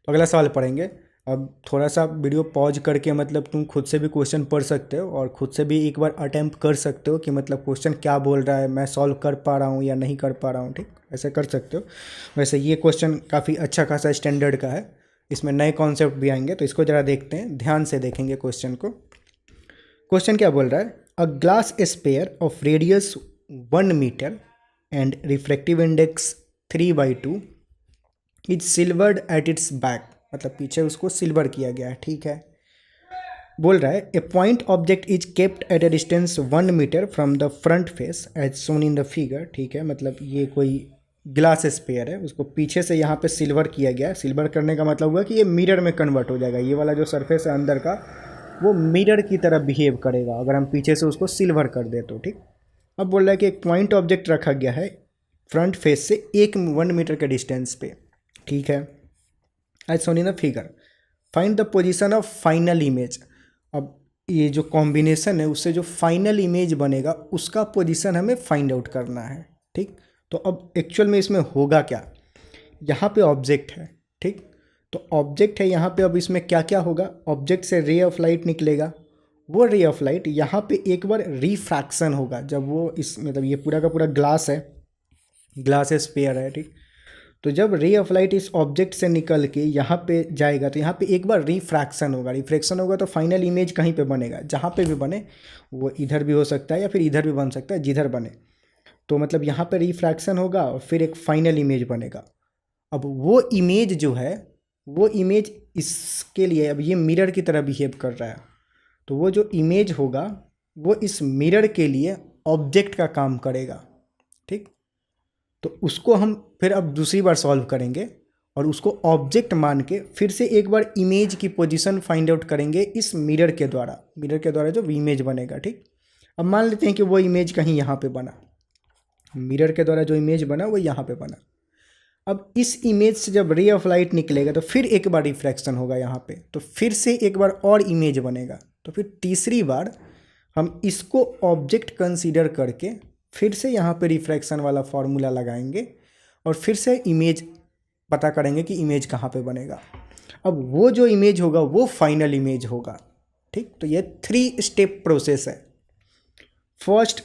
तो अगला सवाल पढ़ेंगे। अब थोड़ा सा वीडियो पॉज करके मतलब तुम खुद से भी क्वेश्चन पढ़ सकते हो और खुद से भी एक बार अटेम्प्ट कर सकते हो कि मतलब क्वेश्चन क्या बोल रहा है, मैं सॉल्व कर पा रहा हूँ या नहीं कर पा रहा हूँ। ठीक, ऐसे कर सकते हो। वैसे ये क्वेश्चन काफ़ी अच्छा खासा स्टैंडर्ड का है, इसमें नए कॉन्सेप्ट भी आएंगे, तो इसको ज़रा देखते हैं, ध्यान से देखेंगे क्वेश्चन को। क्वेश्चन क्या बोल रहा है, a glass sphere of radius 1 metre and refractive index 3/2 is silvered at its back, मतलब पीछे उसको सिल्वर किया गया है। ठीक है, बोल रहा है a point object is kept at a distance 1 metre from the front face as shown in the figure. ठीक है, मतलब ये कोई ग्लास स्पेयर है, उसको पीछे से यहाँ पे सिल्वर किया गया है। सिल्वर करने का मतलब हुआ कि ये मिरर में कन्वर्ट हो जाएगा, ये वाला जो सरफेस है अंदर का वो मिरर की तरह बिहेव करेगा अगर हम पीछे से उसको सिल्वर कर दे तो। ठीक, अब बोल रहा है कि एक पॉइंट ऑब्जेक्ट रखा गया है फ्रंट फेस से 1 मीटर के डिस्टेंस पे। ठीक है, as shown in the figure, find the position of final image. अब ये जो कॉम्बिनेशन है उससे जो फाइनल इमेज बनेगा उसका पोजीशन हमें फाइंड आउट करना है। ठीक, तो अब एक्चुअल में इसमें होगा क्या, यहाँ पे ऑब्जेक्ट है। ठीक, तो ऑब्जेक्ट है यहाँ पे, अब इसमें क्या क्या होगा, ऑब्जेक्ट से रे ऑफ लाइट निकलेगा, वो रे ऑफ लाइट यहाँ पे एक बार रिफ्रैक्शन होगा जब वो इस मतलब ये पूरा का पूरा ग्लास है, ग्लास स्फीयर है। ठीक, तो जब रे ऑफ लाइट इस ऑब्जेक्ट से निकल के यहाँ पे जाएगा तो यहाँ पे एक बार रिफ्रैक्शन होगा, तो फाइनल इमेज कहीं पे बनेगा, जहाँ पे भी बने, वो इधर भी हो सकता है या फिर इधर भी बन सकता है, जिधर बने। तो मतलब यहाँ पे रिफ्रैक्शन होगा और फिर एक फाइनल इमेज बनेगा। अब वो इमेज जो है, वो इमेज इसके लिए, अब ये मिरर की तरह बिहेव कर रहा है, तो वो जो इमेज होगा वो इस मिरर के लिए ऑब्जेक्ट का काम करेगा। ठीक, तो उसको हम फिर अब दूसरी बार सॉल्व करेंगे और उसको ऑब्जेक्ट मान के फिर से एक बार इमेज की पोजीशन फाइंड आउट करेंगे इस मिरर के द्वारा जो इमेज बनेगा। ठीक, अब मान लेते हैं कि वो इमेज कहीं यहाँ पे बना, मिरर के द्वारा जो इमेज बना वो यहाँ पे बना। अब इस इमेज से जब रे ऑफ लाइट निकलेगा तो फिर एक बार रिफ्रैक्शन होगा यहाँ पे, तो फिर से एक बार और इमेज बनेगा, तो फिर तीसरी बार हम इसको ऑब्जेक्ट कंसीडर करके फिर से यहाँ पे रिफ्रैक्शन वाला फॉर्मूला लगाएंगे और फिर से इमेज पता करेंगे कि इमेज कहाँ पे बनेगा। अब वो जो इमेज होगा वो फाइनल इमेज होगा। ठीक, तो ये 3 स्टेप प्रोसेस है। फर्स्ट,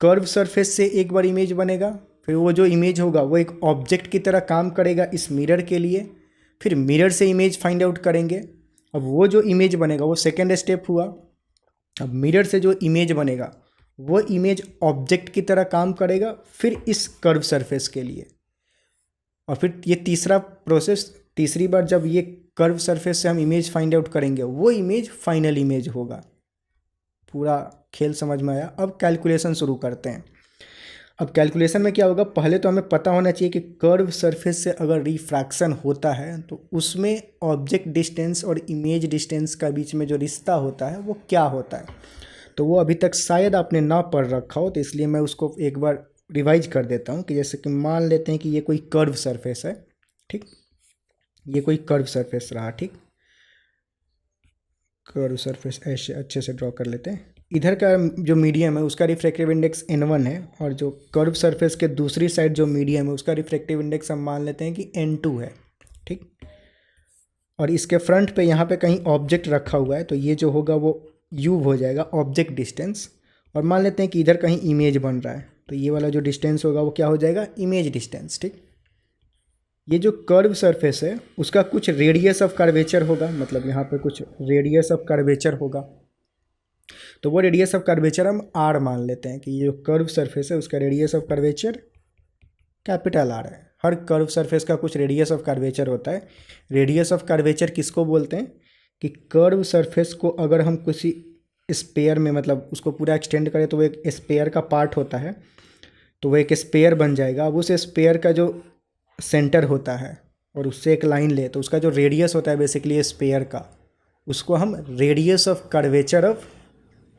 कर्व सरफेस से एक बार इमेज बनेगा, फिर वो जो इमेज होगा वो एक ऑब्जेक्ट की तरह काम करेगा इस मिरर के लिए, फिर मिरर से इमेज फाइंड आउट करेंगे। अब वो जो इमेज बनेगा वो सेकेंड स्टेप हुआ। अब मिरर से जो इमेज बनेगा वो इमेज ऑब्जेक्ट की तरह काम करेगा फिर इस कर्व सरफेस के लिए, और फिर ये तीसरा प्रोसेस, तीसरी बार जब ये कर्व सरफेस से हम इमेज फाइंड आउट करेंगे वो इमेज फाइनल इमेज होगा। पूरा खेल समझ में आया। अब कैलकुलेशन शुरू करते हैं। अब कैलकुलेशन में क्या होगा, पहले तो हमें पता होना चाहिए कि कर्व सरफेस से अगर रिफ्रैक्शन होता है तो उसमें ऑब्जेक्ट डिस्टेंस और इमेज डिस्टेंस का बीच में जो रिश्ता होता है वो क्या होता है। तो वो अभी तक शायद आपने ना पढ़ रखा हो, तो इसलिए मैं उसको एक बार रिवाइज कर देता हूँ कि जैसे कि मान लेते हैं कि ये कोई कर्व सरफेस है। ठीक, ये कोई कर्व सरफेस रहा। ठीक, कर्व सरफेस ऐसे अच्छे से ड्रॉ कर लेते हैं। इधर का जो मीडियम है उसका रिफ्रैक्टिव इंडेक्स n1 है, और जो कर्व सरफेस के दूसरी साइड जो मीडियम है उसका रिफ्रैक्टिव इंडेक्स हम मान लेते हैं कि n2 है। ठीक, और इसके फ्रंट पे यहाँ पे कहीं ऑब्जेक्ट रखा हुआ है, तो ये जो होगा वो u हो जाएगा ऑब्जेक्ट डिस्टेंस, और मान लेते हैं कि इधर कहीं इमेज बन रहा है, तो ये वाला जो डिस्टेंस होगा वो क्या हो जाएगा, इमेज डिस्टेंस। ठीक, ये जो कर्व सरफेस है उसका कुछ रेडियस ऑफ कर्वेचर होगा, मतलब यहाँ पे कुछ रेडियस ऑफ कर्वेचर होगा, तो वो रेडियस ऑफ कर्वेचर हम r मान लेते हैं कि ये जो कर्व सरफेस है उसका radius of curvature capital R है। हर कर्व सरफेस का कुछ रेडियस ऑफ कर्वेचर होता है। रेडियस ऑफ कर्वेचर किसको बोलते हैं कि कर्व सरफेस को अगर हम किसी स्पेयर में मतलब उसको पूरा एक्सटेंड करें तो वो एक स्पेयर का पार्ट होता है, तो वो एक स्पेयर बन जाएगा। अब उस स्पेयर का जो सेंटर होता है और उससे एक लाइन ले, तो उसका जो रेडियस होता है बेसिकली स्पेयर का, उसको हम radius of curvature of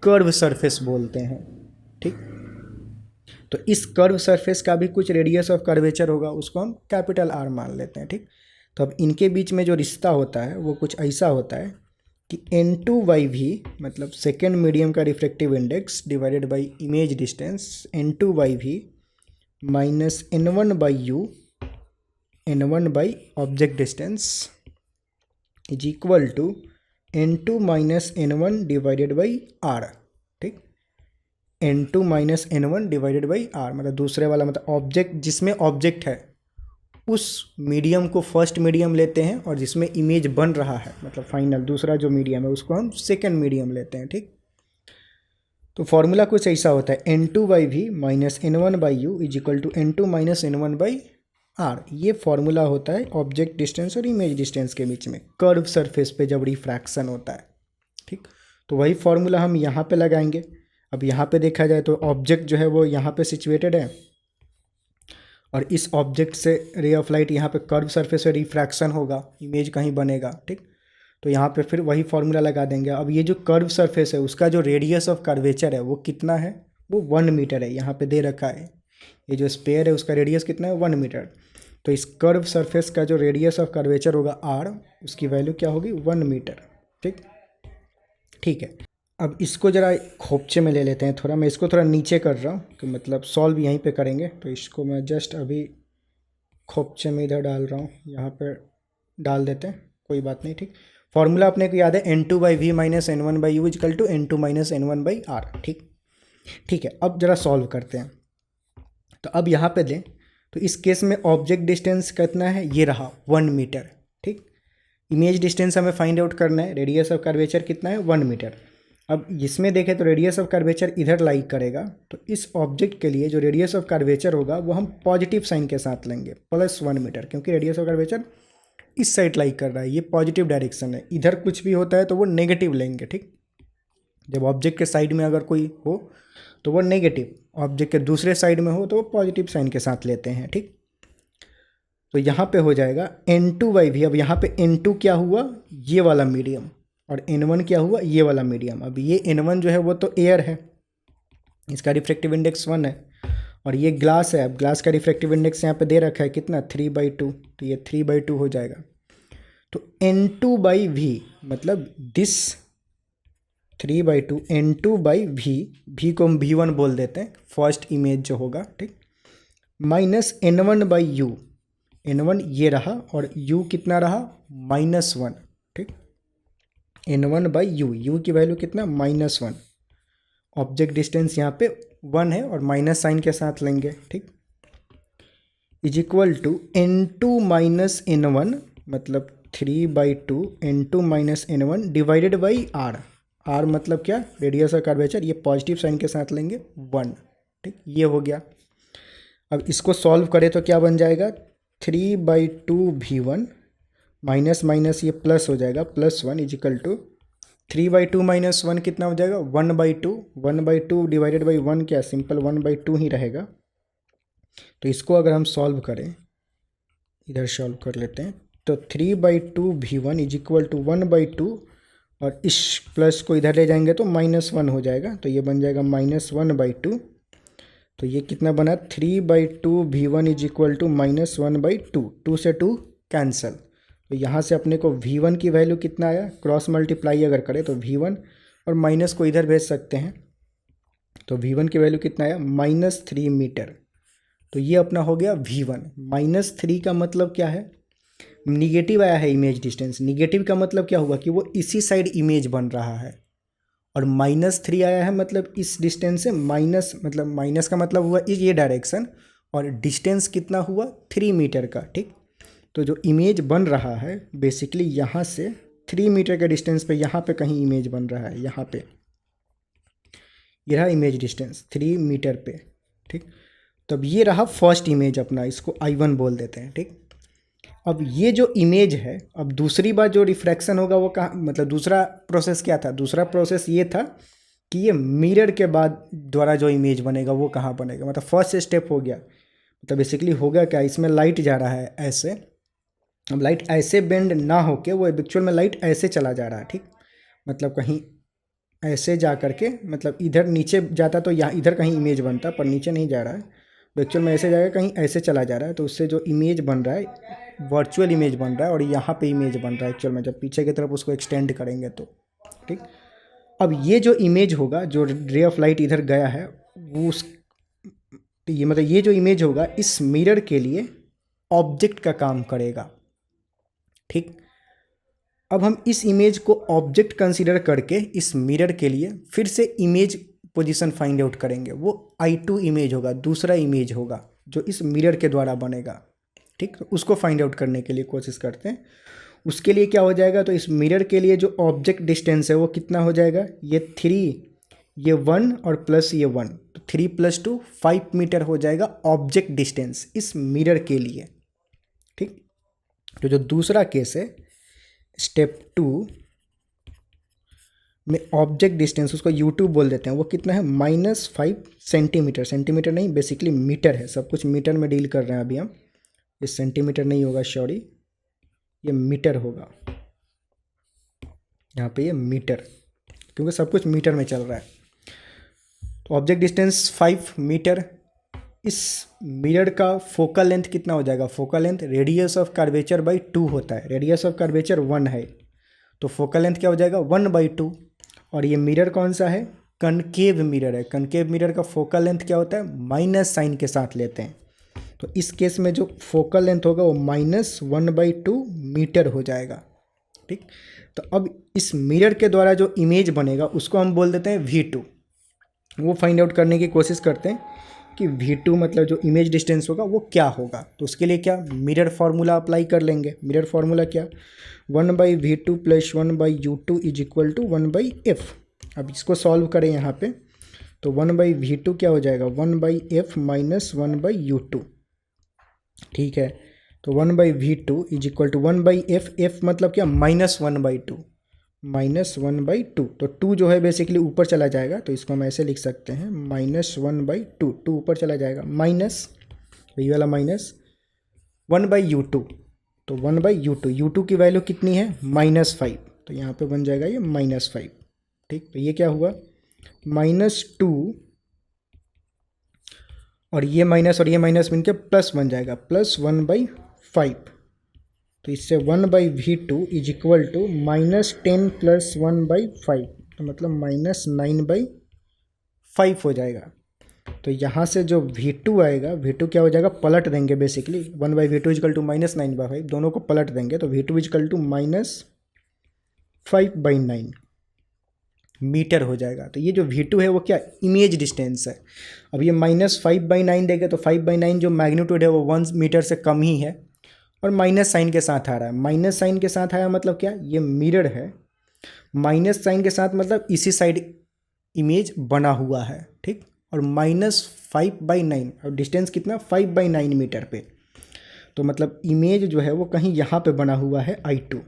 curve surface बोलते हैं। ठीक, तो इस कर्व सरफेस का भी कुछ रेडियस ऑफ कर्वेचर होगा, उसको हम कैपिटल आर मान लेते हैं। ठीक, तो अब इनके बीच में जो रिश्ता होता है वो कुछ ऐसा होता है कि n2/v मतलब सेकेंड मीडियम का refractive index divided by image distance n2/v minus n1/u n1 by object distance is equal to n2 minus n1 divided by r. ठीक, n2 minus n1 divided by are मतलब दूसरे वाला मतलब object, जिसमें object है उस medium को first medium लेते हैं, और जिसमें इमेज बन रहा है मतलब फाइनल दूसरा जो मीडियम है उसको हम सेकेंड मीडियम लेते हैं। ठीक, तो फॉर्मूला कुछ ऐसा होता है n2/v minus n1/u is equal to n2 minus n1/r। ये फॉर्मूला होता है ऑब्जेक्ट डिस्टेंस और इमेज डिस्टेंस के बीच में कर्व सरफेस पे जब रिफ्रैक्शन होता है। ठीक, तो वही फॉर्मूला हम यहाँ पे लगाएंगे। अब यहाँ पे देखा जाए तो ऑब्जेक्ट जो है वो यहाँ पे सिचुएटेड है, और इस ऑब्जेक्ट से रे ऑफ लाइट यहाँ पे कर्व सरफेस से रिफ्रैक्शन होगा, इमेज कहीं बनेगा। ठीक, तो यहाँ पे फिर वही फॉर्मूला लगा देंगे। अब ये जो कर्व सरफेस है उसका जो रेडियस ऑफ कर्वेचर है वो कितना है, वो 1 मीटर है, यहाँ पे दे रखा है। ये जो स्पेयर है उसका रेडियस कितना है, 1 मीटर। तो इस कर्व सरफेस का जो रेडियस ऑफ कर्वेचर होगा r, उसकी वैल्यू क्या होगी, 1 मीटर। ठीक, ठीक है। अब इसको ज़रा खोपचे में ले लेते हैं थोड़ा, मैं इसको थोड़ा नीचे कर रहा हूँ कि मतलब सॉल्व यहीं पे करेंगे, तो इसको मैं जस्ट अभी खोपचे में इधर डाल रहा हूँ, यहाँ पे डाल देते हैं, कोई बात नहीं। ठीक, फॉर्मूला अपने को याद है n2/v minus n1/u is equal to n2 minus n1/r। ठीक, ठीक है। अब ज़रा सॉल्व करते हैं। तो अब यहाँ पे दें तो इस केस में ऑब्जेक्ट डिस्टेंस कितना है, ये रहा 1 मीटर। ठीक, इमेज डिस्टेंस हमें फाइंड आउट करना है, रेडियस ऑफ कर्वेचर कितना है, 1 मीटर। अब इसमें देखें तो रेडियस ऑफ कर्वेचर इधर लाई करेगा, तो इस ऑब्जेक्ट के लिए जो रेडियस ऑफ कर्वेचर होगा वो हम पॉजिटिव साइन के साथ लेंगे, +1 मीटर, क्योंकि रेडियस ऑफ कर्वेचर इस साइड लाई कर रहा है, ये पॉजिटिव डायरेक्शन है। इधर कुछ भी होता है तो वो नेगेटिव लेंगे। ठीक, जब ऑब्जेक्ट के साइड में अगर कोई हो तो वो नेगेटिव, ऑब्जेक्ट के दूसरे साइड में हो तो वो पॉजिटिव साइन के साथ लेते हैं। ठीक, तो यहाँ पे हो जाएगा n2/v। अब यहाँ पे n2 क्या हुआ, ये वाला मीडियम, और n1 क्या हुआ, ये वाला मीडियम। अब ये n1 जो है वो तो एयर है, इसका रिफ्रैक्टिव इंडेक्स 1 है, और ये ग्लास है। अब ग्लास का रिफ्रैक्टिव इंडेक्स यहाँ पे दे रखा है कितना, 3/2, तो ये 3/2 हो जाएगा। तो n2/v मतलब दिस 3/2 n2/v, v को हम v1 बोल देते हैं, फर्स्ट इमेज जो होगा। ठीक, माइनस n1/u, n1 ये रहा और u कितना रहा, -1। ठीक, n1/u, u की वैल्यू कितना, -1। ऑब्जेक्ट डिस्टेंस यहाँ पे 1 है और माइनस साइन के साथ लेंगे। ठीक, is equal to n2 minus n1 मतलब 3/2 n2 minus n1 divided by r। r मतलब क्या, रेडियस ऑफ कर्वेचर, ये पॉजिटिव साइन के साथ लेंगे 1। ठीक, ये हो गया। अब इसको सॉल्व करें तो क्या बन जाएगा, 3/2 v1 माइनस माइनस ये प्लस हो जाएगा, +1 इज इक्वल टू 3/2 माइनस 1 कितना हो जाएगा, 1/2। 1/2 डिवाइडेड बाई 1 क्या, सिंपल 1/2 ही रहेगा। तो इसको अगर हम सॉल्व करें, इधर सॉल्व कर लेते हैं, तो 3/2 v1 इज इक्वल टू 1/2, और इस प्लस को इधर ले जाएंगे तो -1 हो जाएगा, तो ये बन जाएगा -1/2। तो ये कितना बना, 3/2 v1 इज इक्वल टू -1/2, 2 से 2 कैंसल। तो यहाँ से अपने को v1 की वैल्यू कितना आया, क्रॉस मल्टीप्लाई अगर करें तो v1 और माइनस को इधर भेज सकते हैं, तो v1 की वैल्यू कितना आया, -3 मीटर। तो ये अपना हो गया v1। -3 का मतलब क्या है, निगेटिव आया है इमेज डिस्टेंस। निगेटिव का मतलब क्या हुआ कि वो इसी साइड इमेज बन रहा है, और -3 आया है मतलब इस डिस्टेंस से माइनस, मतलब माइनस का मतलब हुआ इस ये डायरेक्शन, और डिस्टेंस कितना हुआ, 3 मीटर का। ठीक, तो जो इमेज बन रहा है बेसिकली यहाँ से 3 मीटर के डिस्टेंस पे यहाँ पे कहीं इमेज बन रहा है, यहाँ पे ये रहा इमेज डिस्टेंस 3 मीटर पे। ठीक, तो अब ये रहा फर्स्ट इमेज अपना, इसको I1 बोल देते हैं। ठीक, अब ये जो इमेज है, अब दूसरी बार जो रिफ्रैक्शन होगा वो कहाँ, मतलब दूसरा प्रोसेस क्या था, दूसरा प्रोसेस ये था कि ये मिरर के बाद द्वारा जो इमेज बनेगा वो कहाँ बनेगा। मतलब फर्स्ट स्टेप हो गया, मतलब बेसिकली हो गया क्या, इसमें लाइट जा रहा है ऐसे, अब लाइट ऐसे बेंड ना होके वो एक्चुअल में लाइट ऐसे चला जा रहा है, ठीक। मतलब कहीं ऐसे जा करके, मतलब इधर नीचे जाता तो यहाँ इधर कहीं इमेज बनता, पर नीचे नहीं जा रहा है, एक्चुअल में ऐसे जाएगा कहीं ऐसे चला जा रहा है। तो उससे जो इमेज बन रहा है वर्चुअल इमेज बन रहा है, और यहाँ पे इमेज बन रहा है एक्चुअल में, जब पीछे की तरफ उसको एक्सटेंड करेंगे तो, ठीक। अब ये जो इमेज होगा, जो रे ऑफ लाइट इधर गया है, वो उस तो ये मतलब ये जो इमेज होगा इस मिरर के लिए ऑब्जेक्ट का काम करेगा, ठीक। अब हम इस इमेज को ऑब्जेक्ट कंसीडर करके इस मिरर के लिए फिर से इमेज पोजीशन फाइंड आउट करेंगे। वो I2 इमेज होगा, दूसरा इमेज होगा जो इस मिरर के द्वारा बनेगा, ठीक। तो उसको फाइंड आउट करने के लिए कोशिश करते हैं। उसके लिए क्या हो जाएगा, तो इस मिरर के लिए जो ऑब्जेक्ट डिस्टेंस है वो कितना हो जाएगा, ये 3, ये 1 और प्लस ये 1, तो 3 + 2 5 मीटर हो जाएगा ऑब्जेक्ट डिस्टेंस इस मिरर के लिए, ठीक। तो जो दूसरा केस है स्टेप 2 में, ऑब्जेक्ट डिस्टेंस उसको U2 बोल देते हैं, वो कितना है -5 सेंटीमीटर, सेंटीमीटर नहीं बेसिकली मीटर है, सब कुछ मीटर में डील कर रहे हैं अभी हम, ये सेंटीमीटर नहीं होगा सॉरी, ये मीटर होगा, यहाँ पे ये मीटर, क्योंकि सब कुछ मीटर में चल रहा है। तो ऑब्जेक्ट डिस्टेंस 5 मीटर, इस मिरर का फोकल लेंथ कितना हो जाएगा, focal length radius of curvature by 2 होता है, रेडियस ऑफ कर्वेचर 1 है, तो फोकल लेंथ क्या हो जाएगा 1/2। और ये मिरर कौन सा है, कनकेव मिरर है, कनकेव मिरर का फोकल लेंथ क्या होता है माइनस साइन के साथ लेते हैं, तो इस केस में जो फोकल लेंथ होगा वो -1/2 मीटर हो जाएगा, ठीक। तो अब इस मिरर के द्वारा जो इमेज बनेगा उसको हम बोल देते हैं V2। वो फाइंड आउट करने की कोशिश करते हैं कि V2 मतलब जो इमेज डिस्टेंस होगा वो क्या होगा। तो उसके लिए क्या, मिरर फार्मूला अप्लाई कर लेंगे। मिरर फार्मूला क्या, 1/V2 + 1/U2 = 1/F। अब इसको सॉल्व करें यहाँ पे, तो 1/V2 क्या हो जाएगा 1/F - 1/U2, ठीक है। तो 1/V2 = 1/F, F मतलब क्या -1/2, -1/2, तो 2 जो है बेसिकली ऊपर चला जाएगा, तो इसको हम ऐसे लिख सकते हैं -1/2, 2 ऊपर चला जाएगा, माइनस, तो ये वाला माइनस 1/U2, तो 1/U2, U2 की वैल्यू कितनी है -5, तो यहाँ पे बन जाएगा ये -5, ठीक। तो ये क्या हुआ -2, और ये माइनस मिलकर प्लस बन जाएगा +1/5, तो इससे 1/V2 = -10 + 1/5, तो मतलब -9/5 हो जाएगा। तो यहाँ से जो V2 आएगा, V2 क्या हो जाएगा, पलट देंगे बेसिकली, 1/V2 = -9/5, दोनों को पलट देंगे, तो V2 = -5/9 मीटर हो जाएगा। तो ये जो V2 है वो क्या, इमेज डिस्टेंस है। अब ये -5/9 देंगे तो 5/9 जो मैग्नीट्यूड है वो 1 मीटर से कम ही है, और माइनस साइन के साथ आ रहा है, माइनस साइन के साथ आया मतलब क्या, ये मिरर है, माइनस साइन के साथ मतलब इसी साइड इमेज बना हुआ है, ठीक। और -5/9, और डिस्टेंस कितना 5/9 मीटर पे, तो मतलब इमेज जो है वो कहीं यहाँ पे बना हुआ है I2,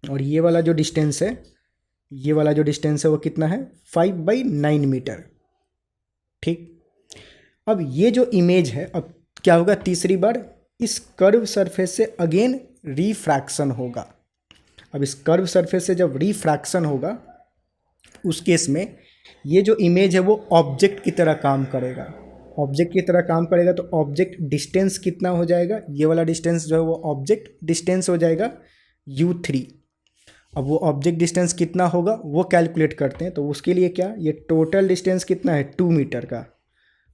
और ये वाला जो डिस्टेंस है, ये वाला जो डिस्टेंस है वो कितना है 5/9 मीटर, ठीक। अब ये जो इमेज है, अब क्या होगा, तीसरी बार इस कर्व सरफेस से अगेन रिफ्रैक्शन होगा। अब इस कर्व सरफेस से जब रिफ्रैक्शन होगा उस केस में ये जो इमेज है वो ऑब्जेक्ट की तरह काम करेगा, ऑब्जेक्ट की तरह काम करेगा, तो ऑब्जेक्ट डिस्टेंस कितना हो जाएगा, ये वाला डिस्टेंस जो है वो ऑब्जेक्ट डिस्टेंस हो जाएगा U3। अब वो ऑब्जेक्ट डिस्टेंस कितना होगा वो कैलकुलेट करते हैं, तो उसके लिए क्या, ये टोटल डिस्टेंस कितना है 2 मीटर का,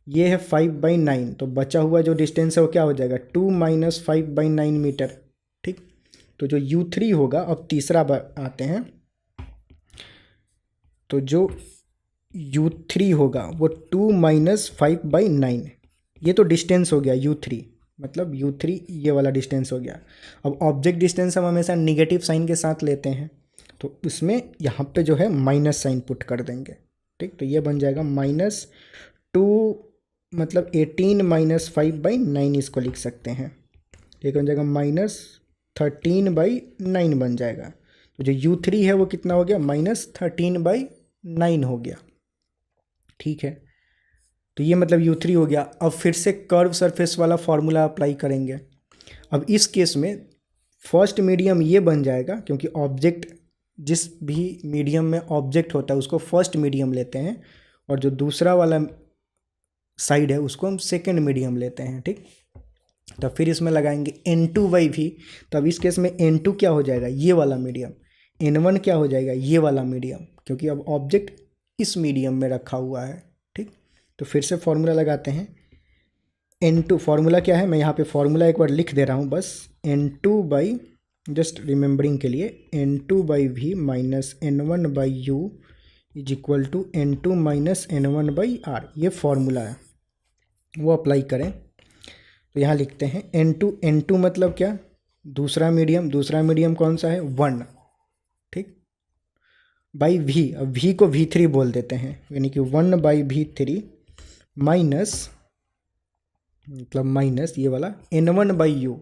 ये है 5/9, तो बचा हुआ जो डिस्टेंस है वो क्या हो जाएगा 2 - 5/9 मीटर, ठीक। तो जो U3 होगा, अब तीसरा बार आते हैं, तो जो U3 होगा वो 2 - 5/9, ये तो डिस्टेंस हो गया U3, मतलब U3 ये वाला डिस्टेंस हो गया। अब ऑब्जेक्ट डिस्टेंस हम हमेशा निगेटिव साइन के साथ लेते हैं, तो इसमें यहाँ पे जो है माइनस साइन पुट कर देंगे, ठीक। तो ये बन जाएगा -2, मतलब 18 - 5/9 इसको लिख सकते हैं, ये बन जाएगा -13/9 बन जाएगा। तो जो U3 है वो कितना हो गया -13/9 9 हो गया, ठीक है। तो ये मतलब U3 हो गया। अब फिर से कर्व सरफेस वाला फॉर्मूला अप्लाई करेंगे। अब इस केस में फर्स्ट मीडियम ये बन जाएगा, क्योंकि ऑब्जेक्ट जिस भी मीडियम में ऑब्जेक्ट होता है उसको फर्स्ट मीडियम लेते हैं, और जो दूसरा वाला साइड है उसको हम सेकेंड मीडियम लेते हैं, ठीक। तो फिर इसमें लगाएंगे N2/V। तो अब इस केस में N2 क्या हो जाएगा, ये वाला मीडियम। N1 क्या हो जाएगा, ये वाला मीडियम, क्योंकि अब ऑब्जेक्ट इस मीडियम में रखा हुआ है, ठीक। तो फिर से फॉर्मूला लगाते हैं। N2 फॉर्मूला क्या है, मैं यहाँ पे फॉर्मूला एक बार लिख दे रहा हूँ बस। N2 जस्ट रिमेंबरिंग के लिए, N2/V minus N1/U is equal to N2 minus N1/R। ये फॉर्मूला है, वो अप्लाई करें। तो यहाँ लिखते हैं N2 मतलब क्या, दूसरा मीडियम कौन सा है, 1, ठीक, बाई V। अब V को V3 बोल देते हैं, यानी कि 1/V3 माइनस, मतलब माइनस ये वाला N1/U।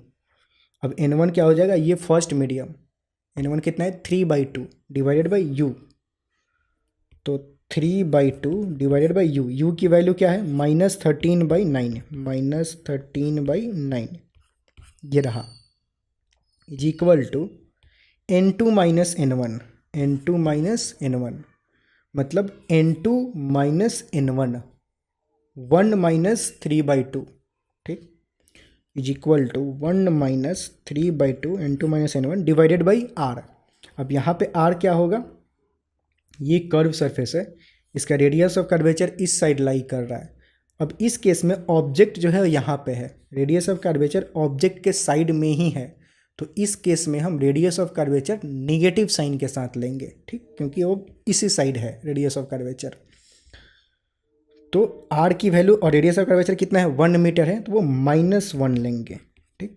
अब N1 क्या हो जाएगा, ये फर्स्ट मीडियम, N1 कितना है 3/2 डिवाइडेड बाई U। तो 3/2 डिवाइडेड बाई U, U की वैल्यू क्या है -13/9, -13/9 ये रहा, is equal to N2 minus N1, N2 minus N1 मतलब N2 माइनस N1, 1 माइनस 3/2, ठीक, is equal to 1 minus 3/2 N2 minus N1 divided by R। अब यहाँ पे R क्या होगा, ये कर्व सरफेस है, इसका रेडियस ऑफ कर्वेचर इस साइड लाई कर रहा है। अब इस केस में ऑब्जेक्ट जो है यहाँ पे है, रेडियस ऑफ कर्वेचर ऑब्जेक्ट के साइड में ही है, तो इस केस में हम radius of curvature negative sign के साथ लेंगे, ठीक, क्योंकि वो इसी साइड है रेडियस ऑफ कर्वेचर। तो R की वैल्यू और रेडियस ऑफ कर्वेचर कितना है 1 मीटर है, तो वो -1 लेंगे, ठीक,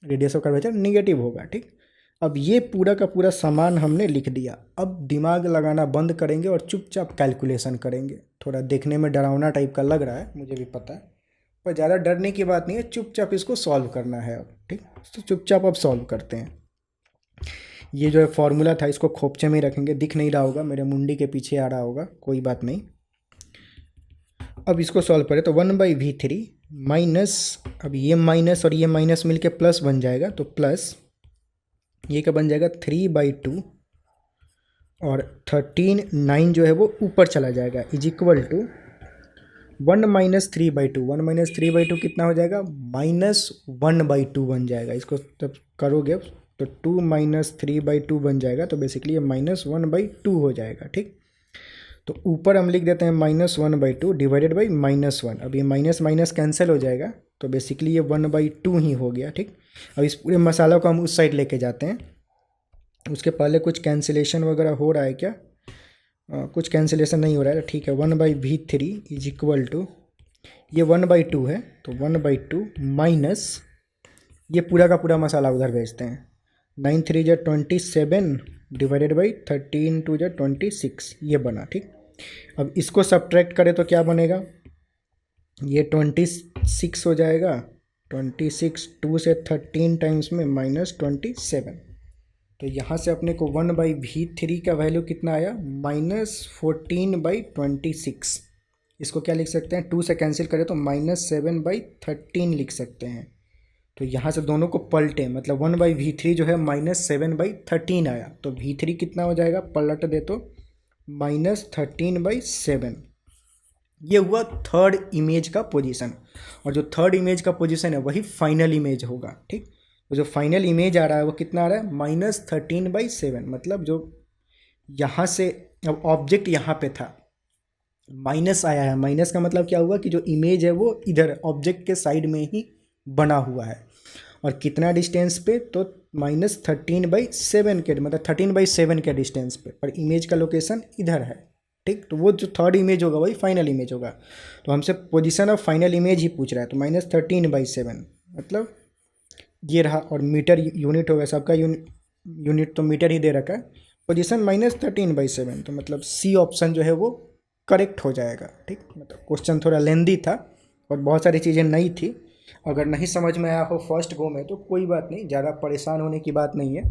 रेडियस ऑफ कर्वेचर निगेटिव होगा, ठीक। अब ये पूरा का पूरा सामान हमने लिख दिया। अब दिमाग लगाना बंद करेंगे और चुपचाप कैलकुलेशन करेंगे। थोड़ा देखने में डरावना टाइप का लग रहा है, मुझे भी पता है, पर ज़्यादा डरने की बात नहीं है, चुपचाप इसको सॉल्व करना है अब, ठीक। तो चुपचाप अब सॉल्व करते हैं। ये जो है फॉर्मूला था, इसको खोपचे में ही रखेंगे, दिख नहीं रहा होगा, मेरे मुंडी के पीछे आ रहा होगा, कोई बात नहीं। अब इसको सॉल्व करें तो 1/V3 माइनस, अब ये माइनस और ये माइनस मिलके प्लस बन जाएगा, तो प्लस ये क्या बन जाएगा 3/2 और 13/9 जो है वो ऊपर चला जाएगा, is equal to 1 minus 3/2। 1 minus 3/2 कितना हो जाएगा, -1/2 बन जाएगा। इसको जब करोगे तो 2 माइनस 3/2 बन जाएगा, तो बेसिकली ये -1/2 हो जाएगा, ठीक। तो ऊपर हम लिख देते हैं -1/2 डिवाइडेड बाई -1। अब ये माइनस माइनस कैंसिल हो जाएगा, तो बेसिकली ये 1/2 ही हो गया, ठीक। अब इस पूरे मसाला को हम उस साइड लेके जाते हैं। उसके पहले कुछ कैंसिलेशन वगैरह हो रहा है क्या, कुछ कैंसिलेशन नहीं हो रहा है, ठीक है। 1/V3 इज इक्वल टू, ये 1/2 है, तो 1/2 माइनस ये पूरा का पूरा मसाला उधर भेजते हैं, 9 3 जा 27 डिवाइडेड बाई 13 2 जा 26, ये बना, ठीक। अब इसको सब्ट्रैक्ट करें तो क्या बनेगा, ये 26 हो जाएगा, 26 2 से 13 टाइम्स में -27। तो यहाँ से अपने को 1/V3 का वैल्यू कितना आया, -14/26। इसको क्या लिख सकते हैं, 2 से कैंसिल करें तो -7/13 लिख सकते हैं। तो यहाँ से दोनों को पलटे, मतलब 1/V3 जो है -7/13 आया, तो V3 कितना हो जाएगा, पलट दे तो -13/7। ये हुआ थर्ड इमेज का पोजीशन, और जो थर्ड इमेज का पोजीशन है वही फाइनल इमेज होगा, ठीक। तो जो फाइनल इमेज आ रहा है वो कितना आ रहा है, -13/7। मतलब जो यहाँ से, अब ऑब्जेक्ट यहाँ पे था, माइनस आया है, माइनस का मतलब क्या हुआ कि जो इमेज है वो इधर ऑब्जेक्ट के साइड में ही बना हुआ है, और कितना डिस्टेंस पे, तो -13/7 के, मतलब 13/7 के डिस्टेंस पे, और इमेज का लोकेशन इधर है, ठीक। तो वो जो थर्ड इमेज होगा वही फाइनल इमेज होगा। तो हमसे पोजीशन ऑफ फाइनल इमेज ही पूछ रहा है, तो -13/7 मतलब ये रहा, और मीटर यूनिट होगा सबका, यूनिट तो मीटर ही दे रखा है, पोजीशन -13/7, तो मतलब सी ऑप्शन जो है वो करेक्ट हो जाएगा, ठीक। मतलब क्वेश्चन थोड़ा लेंदी था और बहुत सारी चीज़ें नई थी। अगर नहीं समझ में आया हो फर्स्ट गो में तो कोई बात नहीं, ज़्यादा परेशान होने की बात नहीं है।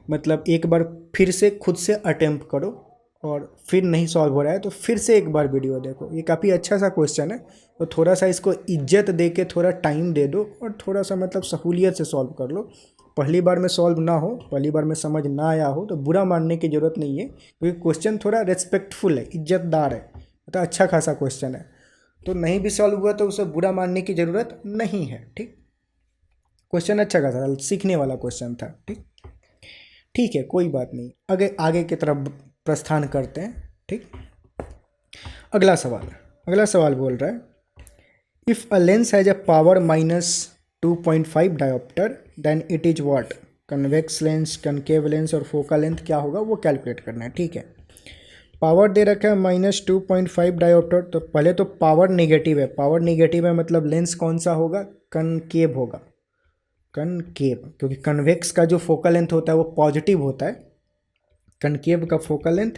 मतलब एक बार फिर से खुद से अटेम्प्ट करो और फिर नहीं सॉल्व हो रहा है तो फिर से एक बार वीडियो देखो। ये काफ़ी अच्छा सा क्वेश्चन है, तो थोड़ा सा इसको इज्जत दे के थोड़ा टाइम दे दो और थोड़ा सा मतलब सहूलियत से सॉल्व कर लो। पहली बार में सॉल्व ना हो, पहली बार में समझ ना आया हो तो बुरा मानने की ज़रूरत नहीं है, क्योंकि क्वेश्चन थोड़ा रेस्पेक्टफुल है, इज्जतदार है, मतलब अच्छा खासा क्वेश्चन है। तो नहीं भी सॉल्व हुआ तो उसे बुरा मानने की ज़रूरत नहीं है। ठीक, क्वेश्चन अच्छा खासा था, सीखने वाला क्वेश्चन था। ठीक, ठीक है, कोई बात नहीं, आगे आगे की तरफ प्रस्थान करते हैं। ठीक, अगला सवाल, अगला सवाल बोल रहा है if a lens has a power -2.5 dioptre then it is what, convex lens, concave lens और फोकल लेंथ क्या होगा वो कैलकुलेट करना है। ठीक है, पावर दे रखा है -2.5 डायोप्टर, तो पहले तो पावर नेगेटिव है, पावर नेगेटिव है मतलब लेंस कौन सा होगा, कनकेव होगा, कनकेव, क्योंकि कन्वेक्स का जो फोकल लेंथ होता है वो पॉजिटिव होता है, कनकेव का फोकल लेंथ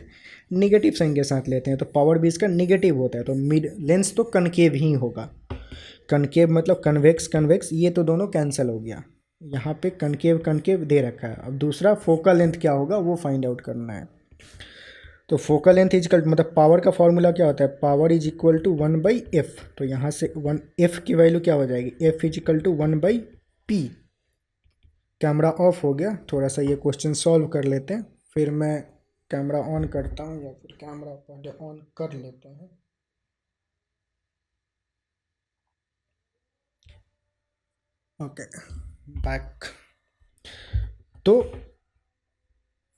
निगेटिव साइन के साथ लेते हैं, तो पावर भी इसका निगेटिव होता है, तो मिड लेंस तो कनकेव ही होगा। कनकेव मतलब कन्वेक्स कन्वेक्स, ये तो दोनों कैंसिल हो गया, यहाँ पे कनकेव कनकेव दे रखा है। अब दूसरा फोकल लेंथ क्या होगा वो फाइंड आउट करना है। तो फोकल लेंथ इज इक्वल, मतलब पावर का फॉर्मूला क्या होता है, power is equal to 1/f, तो यहाँ से 1f की वैल्यू क्या हो जाएगी, f is equal to 1/p। Camera off हो गया, थोड़ा सा ये क्वेश्चन सॉल्व कर लेते हैं, फिर मैं कैमरा ऑन करता हूँ, या फिर कैमरा पहले ऑन कर लेते हैं। Okay, back. तो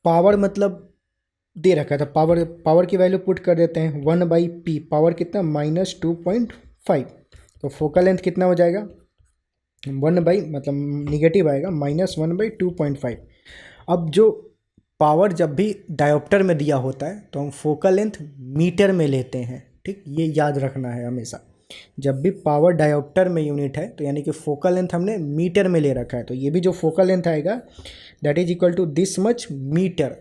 पावर मतलब दे रखा था, पावर पावर की वैल्यू पुट कर देते हैं 1/p, पावर कितना -2.5, तो फोकल लेंथ कितना हो जाएगा 1 मतलब निगेटिव आएगा -1/2.5। अब जो पावर जब भी डायोप्टर में दिया होता है तो हम फोकल लेंथ मीटर में लेते हैं। ठीक, ये याद रखना है हमेशा, जब भी पावर डायोप्टर में यूनिट है तो यानी कि फोकल लेंथ हमने मीटर में ले रखा है, तो ये भी जो फोकल लेंथ आएगा that is equal to this much metre.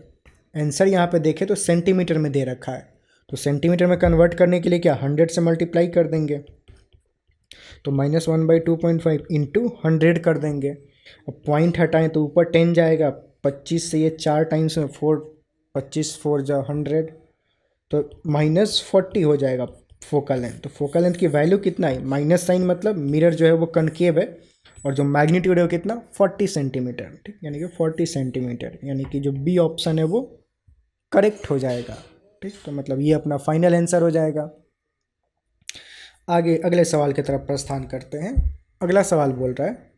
Answer यहाँ पे देखें तो सेंटीमीटर में दे रखा है, तो सेंटीमीटर में कन्वर्ट करने के लिए क्या 100 से मल्टीप्लाई कर देंगे, तो -1/2.5 इंटू 100 कर देंगे। अब पॉइंट हटाएं तो ऊपर 10 जाएगा, 25 से ये 4 टाइम्स में 4, 25 4 जा 100, तो -40 हो जाएगा फोकल लेंथ। तो फोकल लेंथ की वैल्यू कितना है, माइनस साइन मतलब मिरर जो है वो कनकेव है, और जो मैग्नीट्यूड है वो कितना 40 सेंटीमीटर। ठीक, यानी कि 40 सेंटीमीटर, यानी कि जो बी ऑप्शन है वो करेक्ट हो जाएगा। ठीक, तो मतलब ये अपना फाइनल आंसर हो जाएगा। आगे अगले सवाल की तरफ प्रस्थान करते हैं। अगला सवाल बोल रहा है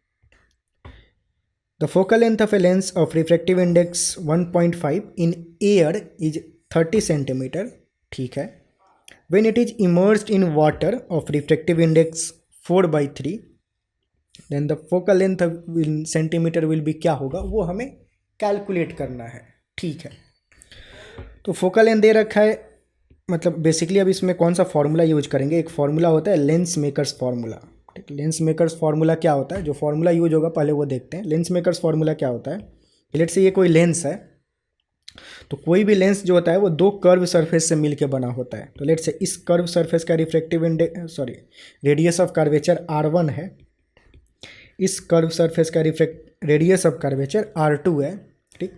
the focal length of a lens of refractive index 1.5 in air is 30 centimetre. ठीक है, when it is immersed in water of refractive index 4/3 then the focal length centimetre will be, क्या होगा वो हमें कैलकुलेट करना है। ठीक है, तो फोकल लेंथ दे रखा है, मतलब बेसिकली अब इसमें कौन सा फॉर्मूला यूज करेंगे, एक फॉर्मूला होता है लेंस मेकर्स फार्मूला। ठीक, लेंस मेकर्स फार्मूला क्या होता है, जो फॉर्मूला यूज होगा पहले वो देखते हैं। लेंस मेकर्स फार्मूला क्या होता है, लेट से ये कोई लेंस है, तो कोई भी लेंस जो होता है वो दो कर्व सरफेस से मिलके बना होता है। तो लेट से इस कर्व सरफेस का refractive index radius of curvature R1 है, इस कर्व सरफेस का रेडियस ऑफ कर्वेचर R2 है। ठीक,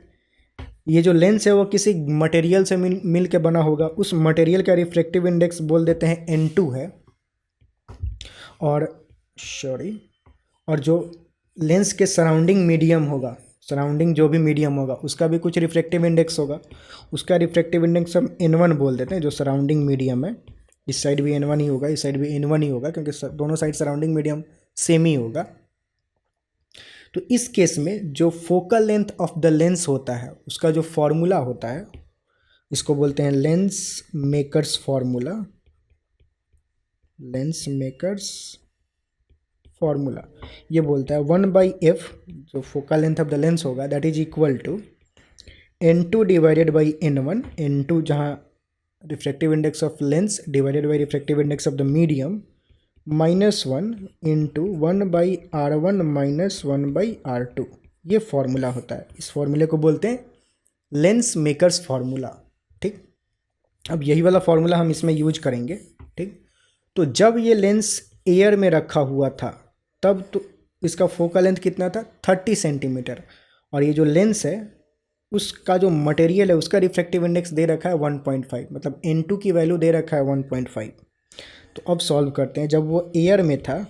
ये जो लेंस है वो किसी मटेरियल से मिल के बना होगा, उस मटेरियल का रिफ्रैक्टिव इंडेक्स बोल देते हैं N2 है, और और जो लेंस के सराउंडिंग मीडियम होगा, सराउंडिंग जो भी मीडियम होगा उसका भी कुछ रिफ्रैक्टिव इंडेक्स होगा, उसका रिफ्रैक्टिव इंडेक्स हम N1 बोल देते हैं, जो सराउंडिंग मीडियम है। इस साइड भी N1 ही होगा, इस साइड भी N1 ही होगा, क्योंकि दोनों साइड सराउंडिंग मीडियम सेम ही होगा। तो इस केस में जो focal length of the lens होता है उसका जो फॉर्मूला होता है, इसको बोलते हैं lens makers formula, lens makers formula. ये बोलता है 1/f, जो focal length of the lens होगा that is equal to N2 divided by N1, N2 जहाँ refractive index of lens divided by refractive index of the medium, -1 into 1/R1 -1/R2, ये formula होता है। इस फॉर्मूले को बोलते हैं लेंस मेकर्स फॉर्मूला। ठीक, अब यही वाला फॉर्मूला हम इसमें यूज करेंगे। ठीक, तो जब ये लेंस एयर में रखा हुआ था तब तो इसका फोकल लेंथ कितना था 30 सेंटीमीटर, और ये जो लेंस है उसका जो मटेरियल है उसका रिफ्रैक्टिव इंडेक्स दे रखा है 1.5, मतलब N2 की वैल्यू दे रखा है 1.5। तो अब सॉल्व करते हैं। जब वो एयर में था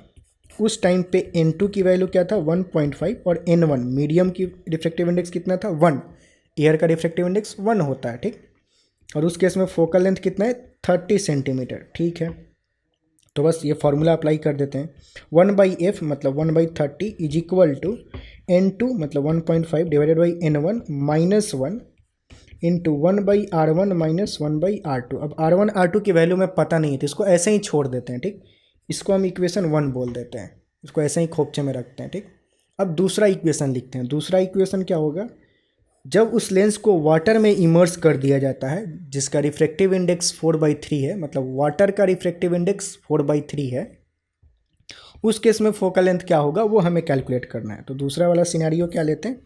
उस टाइम पे N2 की वैल्यू क्या था 1.5, और N1 मीडियम की रिफ्रैक्टिव इंडेक्स कितना था 1। एयर का रिफ्रैक्टिव इंडेक्स 1 होता है, ठीक। और उस केस में फोकल लेंथ कितना है 30 सेंटीमीटर, ठीक है। तो बस ये फॉर्मूला अप्लाई कर देते हैं। 1/f मतलब 1/30 इज इक्वल टू N2 मतलब 1.5 divided by N1 minus 1 into 1/R1 minus 1/R2। अब R1 R2 की वैल्यू में पता नहीं है तो इसको ऐसे ही छोड़ देते हैं, ठीक। इसको हम इक्वेशन 1 बोल देते हैं, इसको ऐसे ही खोपचे में रखते हैं, ठीक। अब दूसरा इक्वेशन लिखते हैं। दूसरा इक्वेशन क्या होगा, जब उस लेंस को वाटर में इमर्स कर दिया जाता है जिसका रिफ्रैक्टिव इंडेक्स 4/3 है, मतलब वाटर का रिफ्रैक्टिव इंडेक्स 4/3 है, उस केस में फोकल लेंथ क्या होगा वो हमें कैलकुलेट करना है। तो दूसरा वाला सिनेरियो क्या लेते हैं,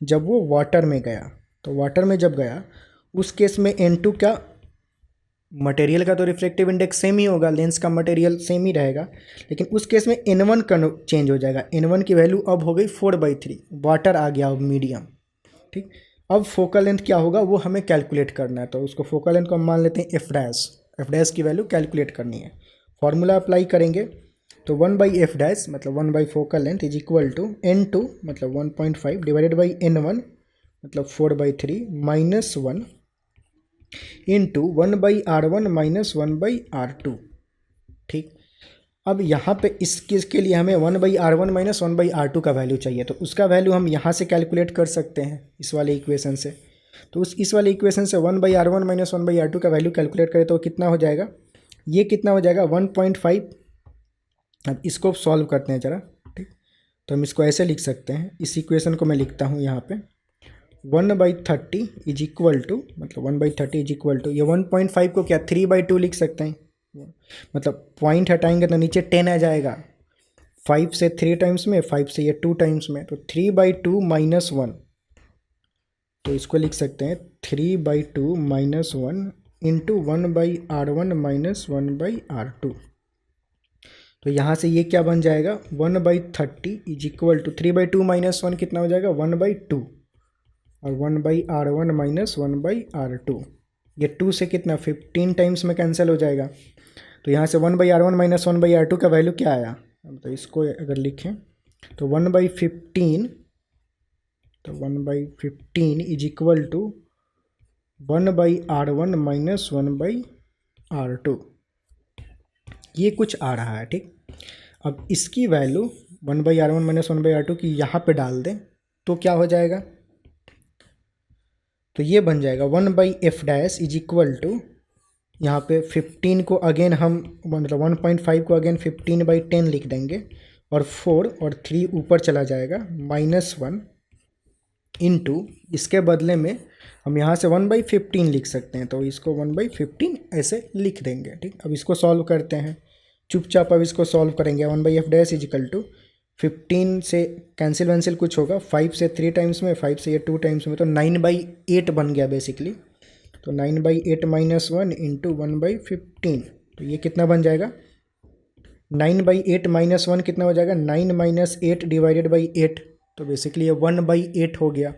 जब वो वाटर में गया, तो वाटर में जब गया उस केस में N2 का मटेरियल का तो रिफ्रैक्टिव इंडेक्स सेम ही होगा, लेंस का मटेरियल सेम ही रहेगा, लेकिन उस केस में N1 का चेंज हो जाएगा। N1 की वैल्यू अब हो गई 4/3, वाटर आ गया अब मीडियम, ठीक। अब फोकल लेंथ क्या होगा वो हमें कैलकुलेट करना है। तो उसको फोकल लेंथ को हम मान लेते हैं एफ डैश की वैल्यू कैलकुलेट करनी है। फॉर्मूला अप्लाई करेंगे तो 1/f डैश मतलब 1 by focal length is equal to N2 मतलब 1.5 डिवाइडेड बाई N1 मतलब 4/3 minus 1 into 1/R1 minus 1/R2, ठीक। अब यहाँ पे इस केस के लिए हमें 1/R1 माइनस 1/R2 का वैल्यू चाहिए, तो उसका वैल्यू हम यहाँ से कैलकुलेट कर सकते हैं इस वाले इक्वेशन से। तो इस वाले इक्वेशन से 1/R1 माइनस 1/R2 का वैल्यू कैलकुलेट करें तो कितना हो जाएगा, ये कितना हो जाएगा 1.5। अब इसको सॉल्व करते हैं ज़रा, ठीक। तो हम इसको ऐसे लिख सकते हैं, इस इक्वेशन को मैं लिखता हूँ यहाँ पे 1/30 इज इक्वल टू मतलब 1/30 इज इक्वल टू, ये 1.5 को क्या 3/2 लिख सकते हैं, मतलब पॉइंट हटाएंगे तो नीचे 10 आ जाएगा। 5 से 3 टाइम्स में, 5 से ये 2 टाइम्स में, तो 3/2 माइनस 1, तो इसको लिख सकते हैं 3/2 minus 1 into 1/R1 minus 1/R2। तो यहाँ से ये क्या बन जाएगा 1/30 इज इक्वल टू 3/2 माइनस 1 कितना हो जाएगा 1/2, और 1/R1 माइनस 1/R2, ये 2 से कितना 15 टाइम्स में कैंसिल हो जाएगा। तो यहाँ से 1/R1 माइनस 1/R2 का वैल्यू क्या आया, तो इसको अगर लिखें तो 1/15, तो 1/15 is equal to 1/R1 minus 1/R2, ये कुछ आ रहा है, ठीक। अब इसकी वैल्यू 1/R1 माइनस 1/R2 की यहाँ पे डाल दें तो क्या हो जाएगा, तो ये बन जाएगा 1/f dash is equal to, यहाँ पे 15 को अगेन हम मतलब 1.5 को अगेन 15/10 लिख देंगे, और 4 और 3 ऊपर चला जाएगा माइनस 1 इंटू, इसके बदले में हम यहाँ से 1/15 लिख सकते हैं, तो इसको 1/15 ऐसे लिख देंगे, ठीक। अब इसको सॉल्व करते हैं चुपचाप। अब इसको सॉल्व करेंगे 1/f डैश इजिकल टू 15 से कैंसिल वैंसिल कुछ होगा, 5 से 3 टाइम्स में, 5 से ये 2 टाइम्स में, तो 9/8 बन गया बेसिकली। तो 9/8 माइनस 1 इंटू 1/15, तो ये कितना बन जाएगा 9/8 माइनस 1 कितना हो जाएगा 9 माइनस 8 डिवाइडेड बाई 8, तो बेसिकली ये 1/8 हो गया।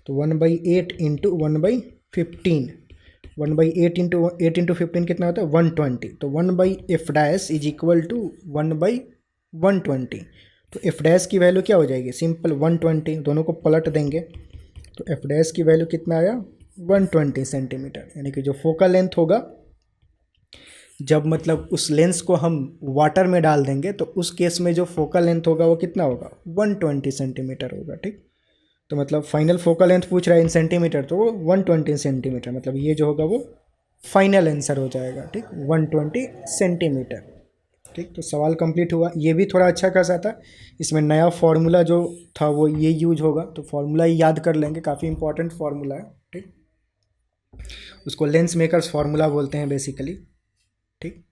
तो 1/8 इंटू 1/15, 1/8 इंटू 8 इंटू 15 कितना होता है 120, तो 1/f dash is equal to 1/120। तो एफ डैश की वैल्यू क्या हो जाएगी सिंपल 120, दोनों को पलट देंगे तो एफ डैश की वैल्यू कितना आया 120 सेंटीमीटर, यानी कि जो फोकल लेंथ होगा जब मतलब उस लेंस को हम वाटर में डाल देंगे तो उस केस में जो फोकल लेंथ होगा वो कितना होगा 120 सेंटीमीटर होगा, ठीक। तो मतलब फाइनल फोकल लेंथ पूछ रहा है इन सेंटीमीटर, तो वो 120 सेंटीमीटर, मतलब ये जो होगा वो फाइनल आंसर हो जाएगा, ठीक 120 सेंटीमीटर, ठीक। तो सवाल कंप्लीट हुआ। ये भी थोड़ा अच्छा खासा था, इसमें नया फार्मूला जो था वो ये यूज होगा, तो फार्मूला ही याद कर लेंगे, काफ़ी इंपॉर्टेंट फार्मूला है, ठीक। उसको लेंस मेकर्स फार्मूला बोलते हैं बेसिकली, ठीक।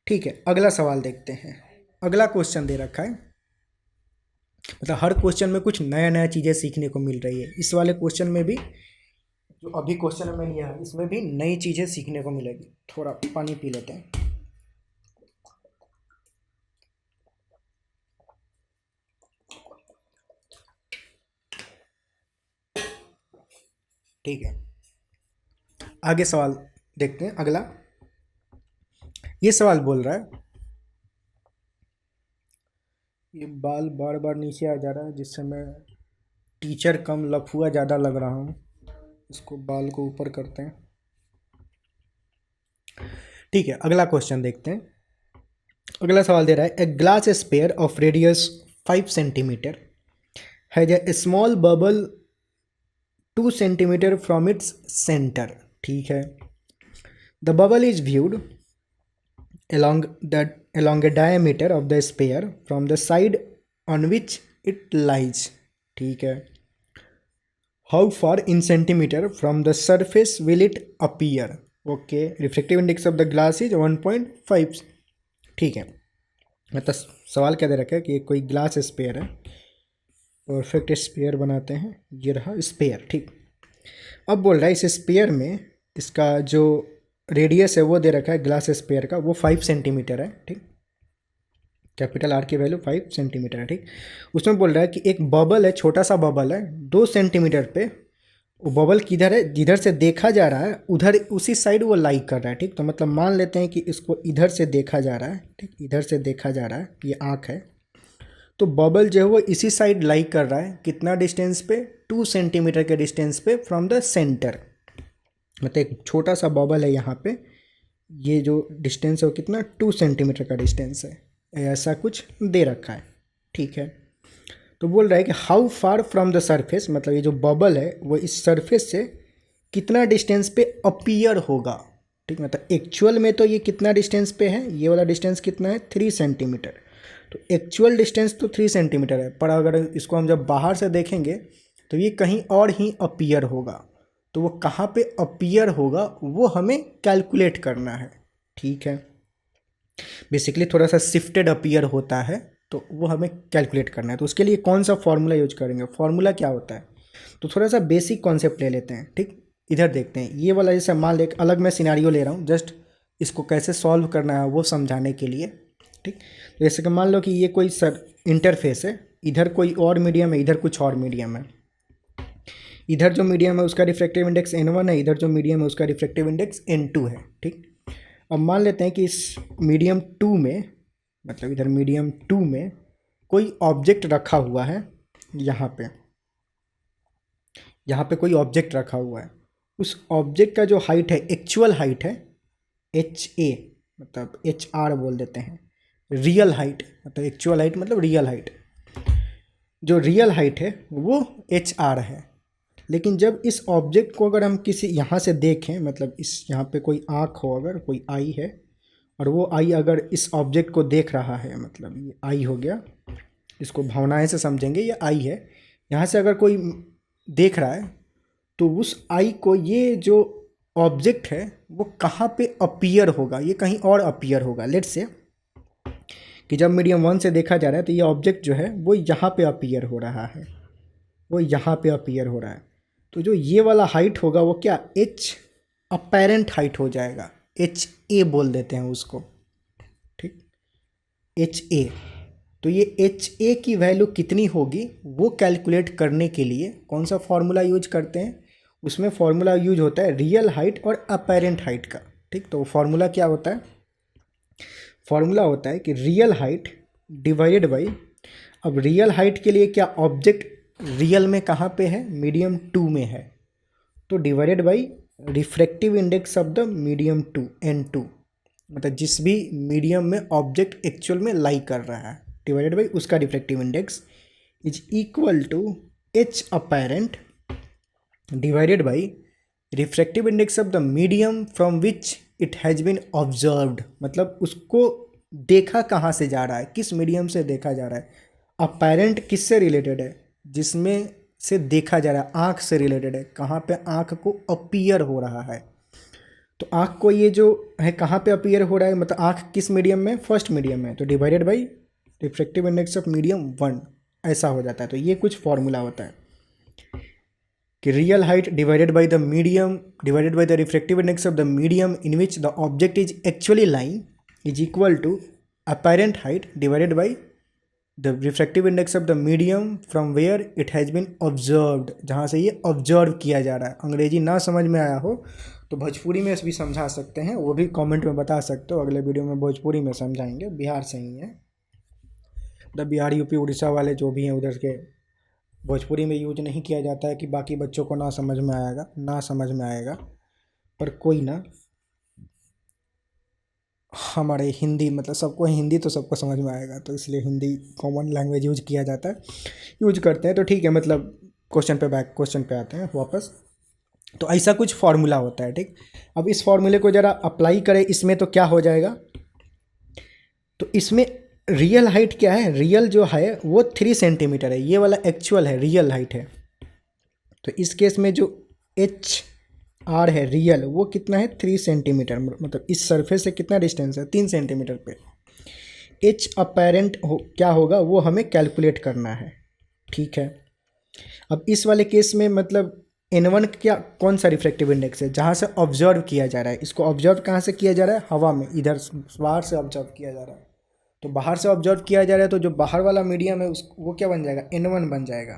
ठीक है, अगला सवाल देखते हैं। अगला क्वेश्चन दे रखा है, मतलब हर क्वेश्चन में कुछ नया नया चीज़ें सीखने को मिल रही है। इस वाले क्वेश्चन में भी जो अभी क्वेश्चन में लिया है इसमें भी नई चीज़ें सीखने को मिलेगी। थोड़ा पानी पी लेते हैं। ठीक है, आगे सवाल देखते हैं अगला। ये सवाल बोल रहा है, ये बाल बार बार नीचे आ जा रहा है जिससे मैं टीचर कम लफुआ ज़्यादा लग रहा हूँ। इसको बाल को ऊपर करते हैं। ठीक है, अगला क्वेश्चन देखते हैं। अगला सवाल दे रहा है, a glass sphere of radius 5 centimetre has a small bubble 2 centimetre from its centre. ठीक है, the bubble is viewed along a diameter of the sphere from the side on which it lies. ठीक है, how far in centimeter from the surface will it appear? Okay, refractive index of the glass is 1.5. ठीक है, मतलब सवाल क्या दे रखा है कि कोई ग्लास स्पेयर है, परफेक्ट स्पेयर बनाते हैं, ये रहा स्पेयर। ठीक, अब बोल रहा है इस स्पेयर में इसका जो रेडियस है वो दे रखा है ग्लास स्पेयर का, वो 5 सेंटीमीटर है। ठीक, कैपिटल आर की वैल्यू 5 सेंटीमीटर है। ठीक, उसमें बोल रहा है कि एक बबल है, छोटा सा बबल है 2 सेंटीमीटर पे। वो बबल किधर है, जिधर से देखा जा रहा है उधर उसी साइड वो लाई कर रहा है। ठीक, तो मतलब मान लेते हैं कि इसको इधर से देखा जा रहा है। ठीक, इधर से देखा जा रहा है, ये आँख है, तो बबल जो है वो इसी साइड लाई कर रहा है। कितना डिस्टेंस पे, 2 सेंटीमीटर के डिस्टेंस पे फ्रॉम द सेंटर। मतलब एक छोटा सा बबल है यहाँ पे, ये जो डिस्टेंस है वो कितना, 2 सेंटीमीटर का डिस्टेंस है, ऐसा कुछ दे रखा है। ठीक है, तो बोल रहा है कि how far from the surface, मतलब ये जो बबल है वो इस सरफेस से कितना डिस्टेंस पे अपीयर होगा। ठीक, मतलब एक्चुअल में तो ये कितना डिस्टेंस पे है, ये वाला डिस्टेंस कितना है, 3 सेंटीमीटर। तो एक्चुअल डिस्टेंस तो 3 सेंटीमीटर है, पर अगर इसको हम जब बाहर से देखेंगे तो ये कहीं और ही अपीयर होगा। तो वो कहाँ पे अपीयर होगा वो हमें कैलकुलेट करना है। ठीक है, बेसिकली थोड़ा सा शिफ्टेड अपीयर होता है, तो वो हमें कैलकुलेट करना है। तो उसके लिए कौन सा फॉर्मूला यूज करेंगे, फॉर्मूला क्या होता है, तो थोड़ा सा बेसिक कॉन्सेप्ट ले लेते हैं। ठीक, इधर देखते हैं, ये वाला जैसे मान ले, अलग मैं सिनारियो ले रहा हूँ, जस्ट इसको कैसे सॉल्व करना है वो समझाने के लिए। ठीक, तो जैसे कि मान लो कि ये कोई इंटरफेस है, इधर कोई और मीडियम है, इधर कुछ और मीडियम है। इधर जो मीडियम है उसका रिफ्रैक्टिव इंडेक्स n1 है, इधर जो मीडियम है उसका रिफ्रैक्टिव इंडेक्स n2 है। ठीक, अब मान लेते हैं कि इस मीडियम 2 में, मतलब इधर मीडियम 2 में कोई ऑब्जेक्ट रखा हुआ है, यहाँ पे कोई ऑब्जेक्ट रखा हुआ है। उस ऑब्जेक्ट का जो हाइट है, एक्चुअल हाइट है HA, मतलब HR बोल देते हैं, रियल हाइट, मतलब एक्चुअल हाइट मतलब रियल हाइट, जो रियल हाइट है वो HR है। लेकिन जब इस ऑब्जेक्ट को अगर हम किसी यहाँ से देखें, मतलब इस यहाँ पे कोई आँख हो, अगर कोई आई है और वो आई अगर इस ऑब्जेक्ट को देख रहा है, मतलब ये आई हो गया, इसको भावनाएं से समझेंगे, ये आई है, यहाँ से अगर कोई देख रहा है तो उस आई को ये जो ऑब्जेक्ट है वो कहाँ पे अपीयर होगा, ये कहीं और अपीयर होगा। लेट्स से कि जब मीडियम 1 से देखा जा रहा है तो ये ऑब्जेक्ट जो है वो यहाँ पे अपीयर हो रहा है, वो यहाँ पे अपीयर हो रहा है। तो जो ये वाला हाइट होगा वो क्या, H अपेरेंट हाइट हो जाएगा, HA बोल देते हैं उसको। ठीक, HA। तो ये HA की वैल्यू कितनी होगी वो कैलकुलेट करने के लिए कौन सा फॉर्मूला यूज करते हैं, उसमें फॉर्मूला यूज होता है रियल हाइट और अपेरेंट हाइट का। ठीक, तो फॉर्मूला क्या होता है, फॉर्मूला होता है कि रियल हाइट डिवाइडेड बाई, अब रियल हाइट के लिए क्या, ऑब्जेक्ट रियल में कहाँ पे है, मीडियम 2 में है, तो divided by refractive index of the medium 2 N2, मतलब जिस भी मीडियम में ऑब्जेक्ट एक्चुअल में लाई कर रहा है, डिवाइडेड बाई उसका refractive index is equal to H apparent divided by refractive index of the medium from which it has been observed, मतलब उसको देखा कहाँ से जा रहा है, किस मीडियम से देखा जा रहा है। अपेरेंट किससे रिलेटेड है, जिसमें से देखा जा रहा है, आँख से रिलेटेड है, कहाँ पे आँख को अपीयर हो रहा है। तो आँख को ये जो है कहाँ पे अपीयर हो रहा है, मतलब आँख किस मीडियम में, फर्स्ट मीडियम में, तो divided by refractive index of medium 1, ऐसा हो जाता है। तो ये कुछ फॉर्मूला होता है कि real height divided by the medium divided by the refractive index of the medium in which the object is actually lying is equal to apparent height divided by the refractive index of the medium from where it has been observed, जहाँ से ये observe किया जा रहा है। अंग्रेजी ना समझ में आया हो तो भोजपुरी में भी समझा सकते हैं, वो भी कमेंट में बता सकते हो, अगले वीडियो में भोजपुरी में समझाएंगे। बिहार से ही है, द बिहार यूपी उड़ीसा वाले जो भी हैं उधर के भोजपुरी में यूज नहीं किया जाता है कि बाकी बच्चों को ना समझ में आएगा, पर कोई ना, हमारे हिंदी मतलब सबको हिंदी तो सबको समझ में आएगा, तो इसलिए हिंदी कॉमन लैंग्वेज यूज किया जाता है, यूज करते हैं। तो ठीक है, मतलब क्वेश्चन पे आते हैं वापस। तो ऐसा कुछ फार्मूला होता है, ठीक। अब इस फार्मूले को ज़रा अप्लाई करें इसमें तो क्या हो जाएगा, तो इसमें रियल हाइट क्या है, रियल जो है वो 3 सेंटीमीटर है, ये वाला एक्चुअल है, रियल हाइट है। तो इस केस में जो एच आर है रियल, वो कितना है 3 सेंटीमीटर, मतलब इस सरफेस से कितना डिस्टेंस है 3 सेंटीमीटर पे। एच अपेरेंट क्या होगा वो हमें कैलकुलेट करना है, ठीक है। अब इस वाले केस में मतलब N1 क्या कौन सा रिफ्रैक्टिव इंडेक्स है, जहाँ से ऑब्जर्व किया जा रहा है, इसको ऑब्जर्व कहाँ से किया जा रहा है, हवा में, इधर बाहर से ऑब्जर्व किया जा रहा है। तो बाहर से ऑब्जर्व किया जा रहा है, तो जो बाहर वाला मीडियम है उस वो क्या बन जाएगा, N1 बन जाएगा।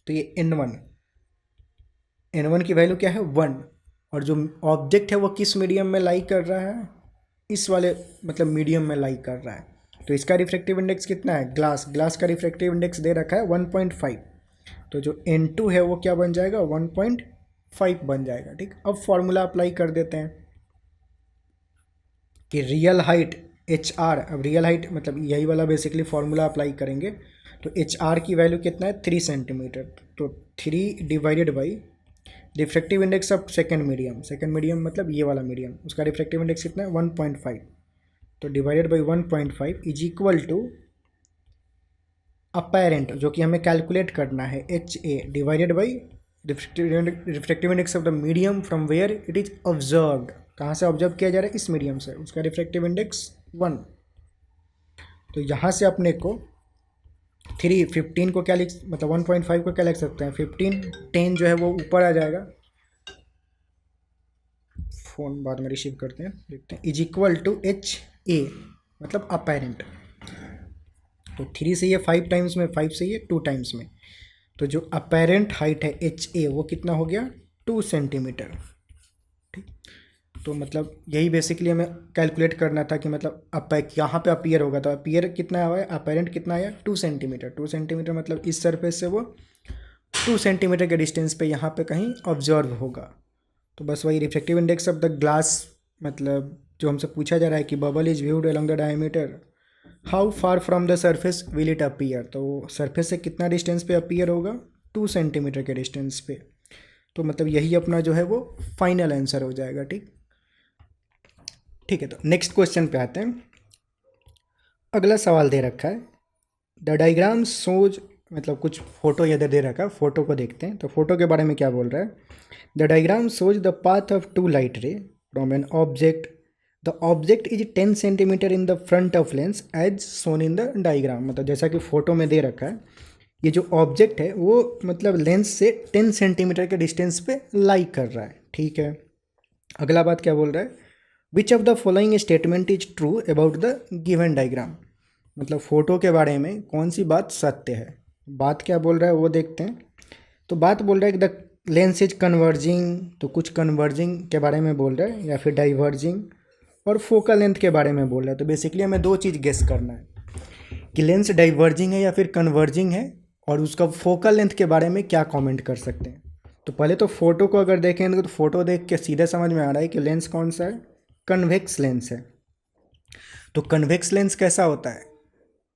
तो ये N1 की वैल्यू क्या है 1, और जो ऑब्जेक्ट है वो किस मीडियम में लाई कर रहा है, इस वाले मतलब मीडियम में लाई कर रहा है। तो इसका रिफ्रैक्टिव इंडेक्स कितना है, ग्लास का रिफ्रैक्टिव इंडेक्स दे रखा है 1.5, तो जो N2 है वो क्या बन जाएगा 1.5 बन जाएगा, ठीक। अब फॉर्मूला अप्लाई कर देते हैं कि रियल हाइट HR, अब रियल हाइट मतलब यही वाला बेसिकली फॉर्मूला अप्लाई करेंगे। तो HR की वैल्यू कितना है 3 सेंटीमीटर, तो 3 divided by refractive index of second medium मतलब ये वाला मीडियम, उसका रिफ्रैक्टिव इंडेक्स कितना है 1.5, तो divided by 1.5 is equal to apparent, जो कि हमें कैलकुलेट करना है HA divided by refractive index of the medium from where it is observed, कहाँ से ऑब्जर्व किया जा रहा है इस मीडियम से, उसका रिफ्रैक्टिव इंडेक्स 1। तो यहाँ से अपने को 15 को क्या लिख मतलब 1.5 को क्या लिख सकते हैं 15, 10 जो है वो ऊपर आ जाएगा, फ़ोन बाद में रिसीव करते हैं, देखते हैं, इज इक्वल टू HA मतलब अपेरेंट। तो 3 से ये 5 टाइम्स में, 5 से ये 2 टाइम्स में, तो जो अपेरेंट हाइट है HA वो कितना हो गया 2 सेंटीमीटर, ठीक। तो मतलब यही बेसिकली हमें कैलकुलेट करना था कि मतलब यहाँ पे अपीयर होगा, तो अपीयर कितना आया है, अपेरेंट कितना आया 2 सेंटीमीटर, 2 सेंटीमीटर मतलब इस सरफेस से वो 2 सेंटीमीटर के डिस्टेंस पे यहाँ पे कहीं ऑब्जर्व होगा। तो बस वही refractive index of the glass, मतलब जो हमसे पूछा जा रहा है कि bubble is viewed along the diameter, how far from the surface will it appear, तो सरफेस से कितना डिस्टेंस पे अपीयर होगा 2 सेंटीमीटर के डिस्टेंस पे। तो मतलब यही अपना जो है वो फाइनल आंसर हो जाएगा, ठीक। ठीक है, तो नेक्स्ट क्वेश्चन पे आते हैं। अगला सवाल दे रखा है, द डायग्राम शोज, मतलब कुछ फोटो इधर दे रखा है, फोटो को देखते हैं। तो फोटो के बारे में क्या बोल रहा है, the diagram shows the path of 2 light ray from an object, the object is 10 centimetre in the front of lens as shown in the diagram, मतलब जैसा कि फोटो में दे रखा है, ये जो ऑब्जेक्ट है वो मतलब लेंस से 10 सेंटीमीटर के डिस्टेंस पे लाई कर रहा है, ठीक है। अगला बात क्या बोल रहा है, which of the following statement is true about the given diagram, मतलब फ़ोटो के बारे में कौन सी बात सत्य है। बात क्या बोल रहा है वो देखते हैं। तो बात बोल रहा है कि द लेंस इज कन्वर्जिंग, तो कुछ कन्वर्जिंग के बारे में बोल रहा है, या फिर डाइवर्जिंग, और फोकल लेंथ के बारे में बोल रहा है। तो बेसिकली हमें 2 चीज़ गेस करना है कि लेंस डाइवर्जिंग है या फिर कन्वर्जिंग है, और उसका फोकल लेंथ के बारे में क्या कमेंट कर सकते हैं। तो पहले तो फ़ोटो को अगर देखेंगे तो फ़ोटो देख के सीधे समझ में आ रहा है कि लेंस कौन सा है, कन्वेक्स लेंस है। तो कन्वेक्स लेंस कैसा होता है,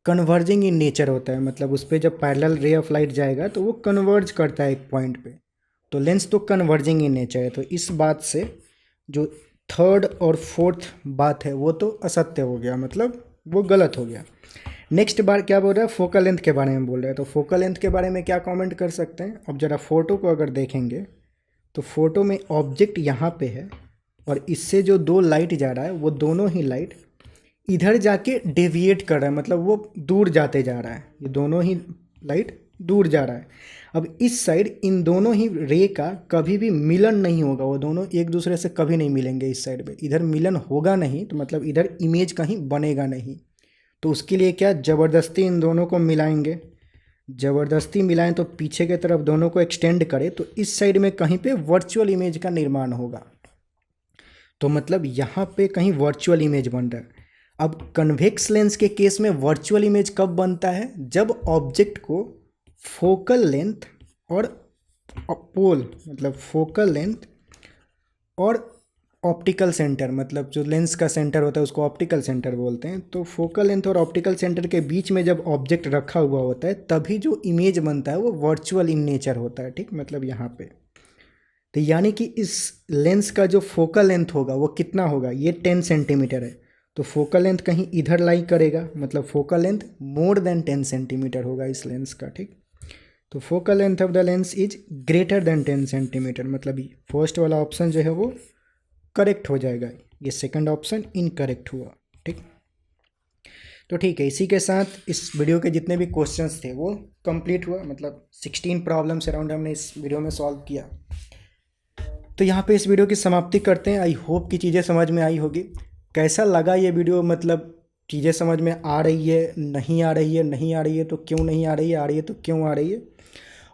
कन्वर्जिंग इन नेचर होता है, मतलब उस पर जब पैरेलल रे ऑफ लाइट जाएगा तो वो कन्वर्ज करता है एक पॉइंट पे। तो लेंस तो कन्वर्जिंग इन नेचर है, तो इस बात से जो थर्ड और फोर्थ बात है वो तो असत्य हो गया, मतलब वो गलत हो गया। नेक्स्ट बार क्या बोल रहा है, फोकल लेंथ के बारे में बोल रहा है। तो फोकल लेंथ के बारे में क्या कमेंट कर सकते हैं, अब ज़रा फोटो को अगर देखेंगे तो फोटो में ऑब्जेक्ट यहाँ पे है, और इससे जो 2 लाइट जा रहा है वो दोनों ही लाइट इधर जाके डेविएट कर रहा है, मतलब वो दूर जाते जा रहा है, ये दोनों ही लाइट दूर जा रहा है। अब इस साइड इन दोनों ही रे का कभी भी मिलन नहीं होगा, वो दोनों एक दूसरे से कभी नहीं मिलेंगे। इस साइड पे इधर मिलन होगा नहीं, तो मतलब इधर इमेज कहीं बनेगा नहीं। तो उसके लिए क्या, ज़बरदस्ती इन दोनों को मिलाएंगे, ज़बरदस्ती मिलाएं तो पीछे की तरफ दोनों को एक्सटेंड करें तो इस साइड में कहीं पे वर्चुअल इमेज का निर्माण होगा। तो मतलब यहाँ पे कहीं वर्चुअल इमेज बन रहा है। अब कन्वेक्स लेंस के केस में वर्चुअल इमेज कब बनता है, जब ऑब्जेक्ट को फोकल लेंथ और पोल, मतलब फोकल लेंथ और ऑप्टिकल सेंटर, मतलब जो लेंस का सेंटर होता है उसको ऑप्टिकल सेंटर बोलते हैं। तो फोकल लेंथ और ऑप्टिकल सेंटर के बीच में जब ऑब्जेक्ट रखा हुआ होता है तभी जो इमेज बनता है वो वर्चुअल इन नेचर होता है, ठीक। मतलब यहाँ पे तो यानी कि इस लेंस का जो फोकल लेंथ होगा वो कितना होगा, ये 10 सेंटीमीटर है, तो फोकल लेंथ कहीं इधर लाई करेगा, मतलब focal length more than 10 centimetre होगा इस लेंस का, ठीक। तो focal length of the lens is greater than 10 centimetre, मतलब फर्स्ट वाला ऑप्शन जो है वो करेक्ट हो जाएगा, ये सेकंड ऑप्शन इनकरेक्ट हुआ, ठीक। तो ठीक है, इसी के साथ इस वीडियो के जितने भी क्वेश्चंस थे वो कंप्लीट हुआ, मतलब 16 प्रॉब्लम्स अराउंड हमने इस वीडियो में सॉल्व किया। तो यहाँ पे इस वीडियो की समाप्ति करते हैं। आई होप कि चीज़ें समझ में आई होगी। कैसा लगा ये वीडियो, मतलब चीज़ें समझ में आ रही है, नहीं आ रही है, नहीं आ रही है तो क्यों नहीं आ रही है, आ रही है तो क्यों आ रही है,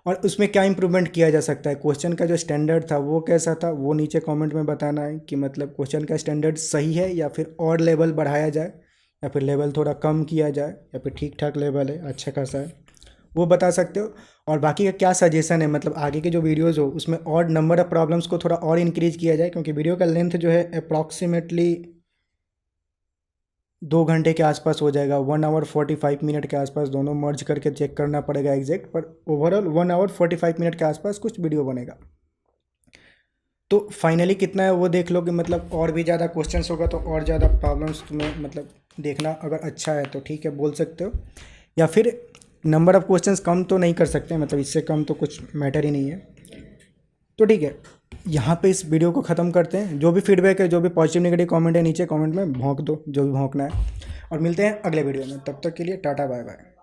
और उसमें क्या इंप्रूवमेंट किया जा सकता है। क्वेश्चन का जो स्टैंडर्ड था वो कैसा था वो नीचे कमेंट में बताना है कि मतलब क्वेश्चन का स्टैंडर्ड सही है या फिर और लेवल बढ़ाया जाए या फिर लेवल थोड़ा कम किया जाए या फिर ठीक ठाक लेवल है, अच्छा खासा है, वो बता सकते हो। और बाकी का क्या सजेशन है, मतलब आगे के जो वीडियोज़ हो उसमें और नंबर ऑफ़ प्रॉब्लम्स को थोड़ा और इंक्रीज़ किया जाए, क्योंकि वीडियो का लेंथ जो है अप्रॉक्सीमेटली 2 घंटे के आसपास हो जाएगा, 1 आवर 45 मिनट के आसपास, दोनों मर्ज करके चेक करना पड़ेगा एग्जैक्ट, पर ओवरऑल 1 आवर 45 मिनट के आसपास कुछ वीडियो बनेगा। तो फाइनली कितना है वो देख लो कि मतलब और भी ज़्यादा क्वेश्चंस होगा तो और ज़्यादा प्रॉब्लम्स तुम्हें मतलब देखना, अगर अच्छा है तो ठीक है बोल सकते हो, या फिर नंबर ऑफ़ क्वेश्चंस कम तो नहीं कर सकते, मतलब इससे कम तो कुछ मैटर ही नहीं है। तो ठीक है, यहाँ पे इस वीडियो को ख़त्म करते हैं। जो भी फीडबैक है, जो भी पॉजिटिव नेगेटिव कमेंट है नीचे कमेंट में भोंक दो, जो भी भोंकना है, और मिलते हैं अगले वीडियो में। तब तक के लिए टाटा बाय बाय।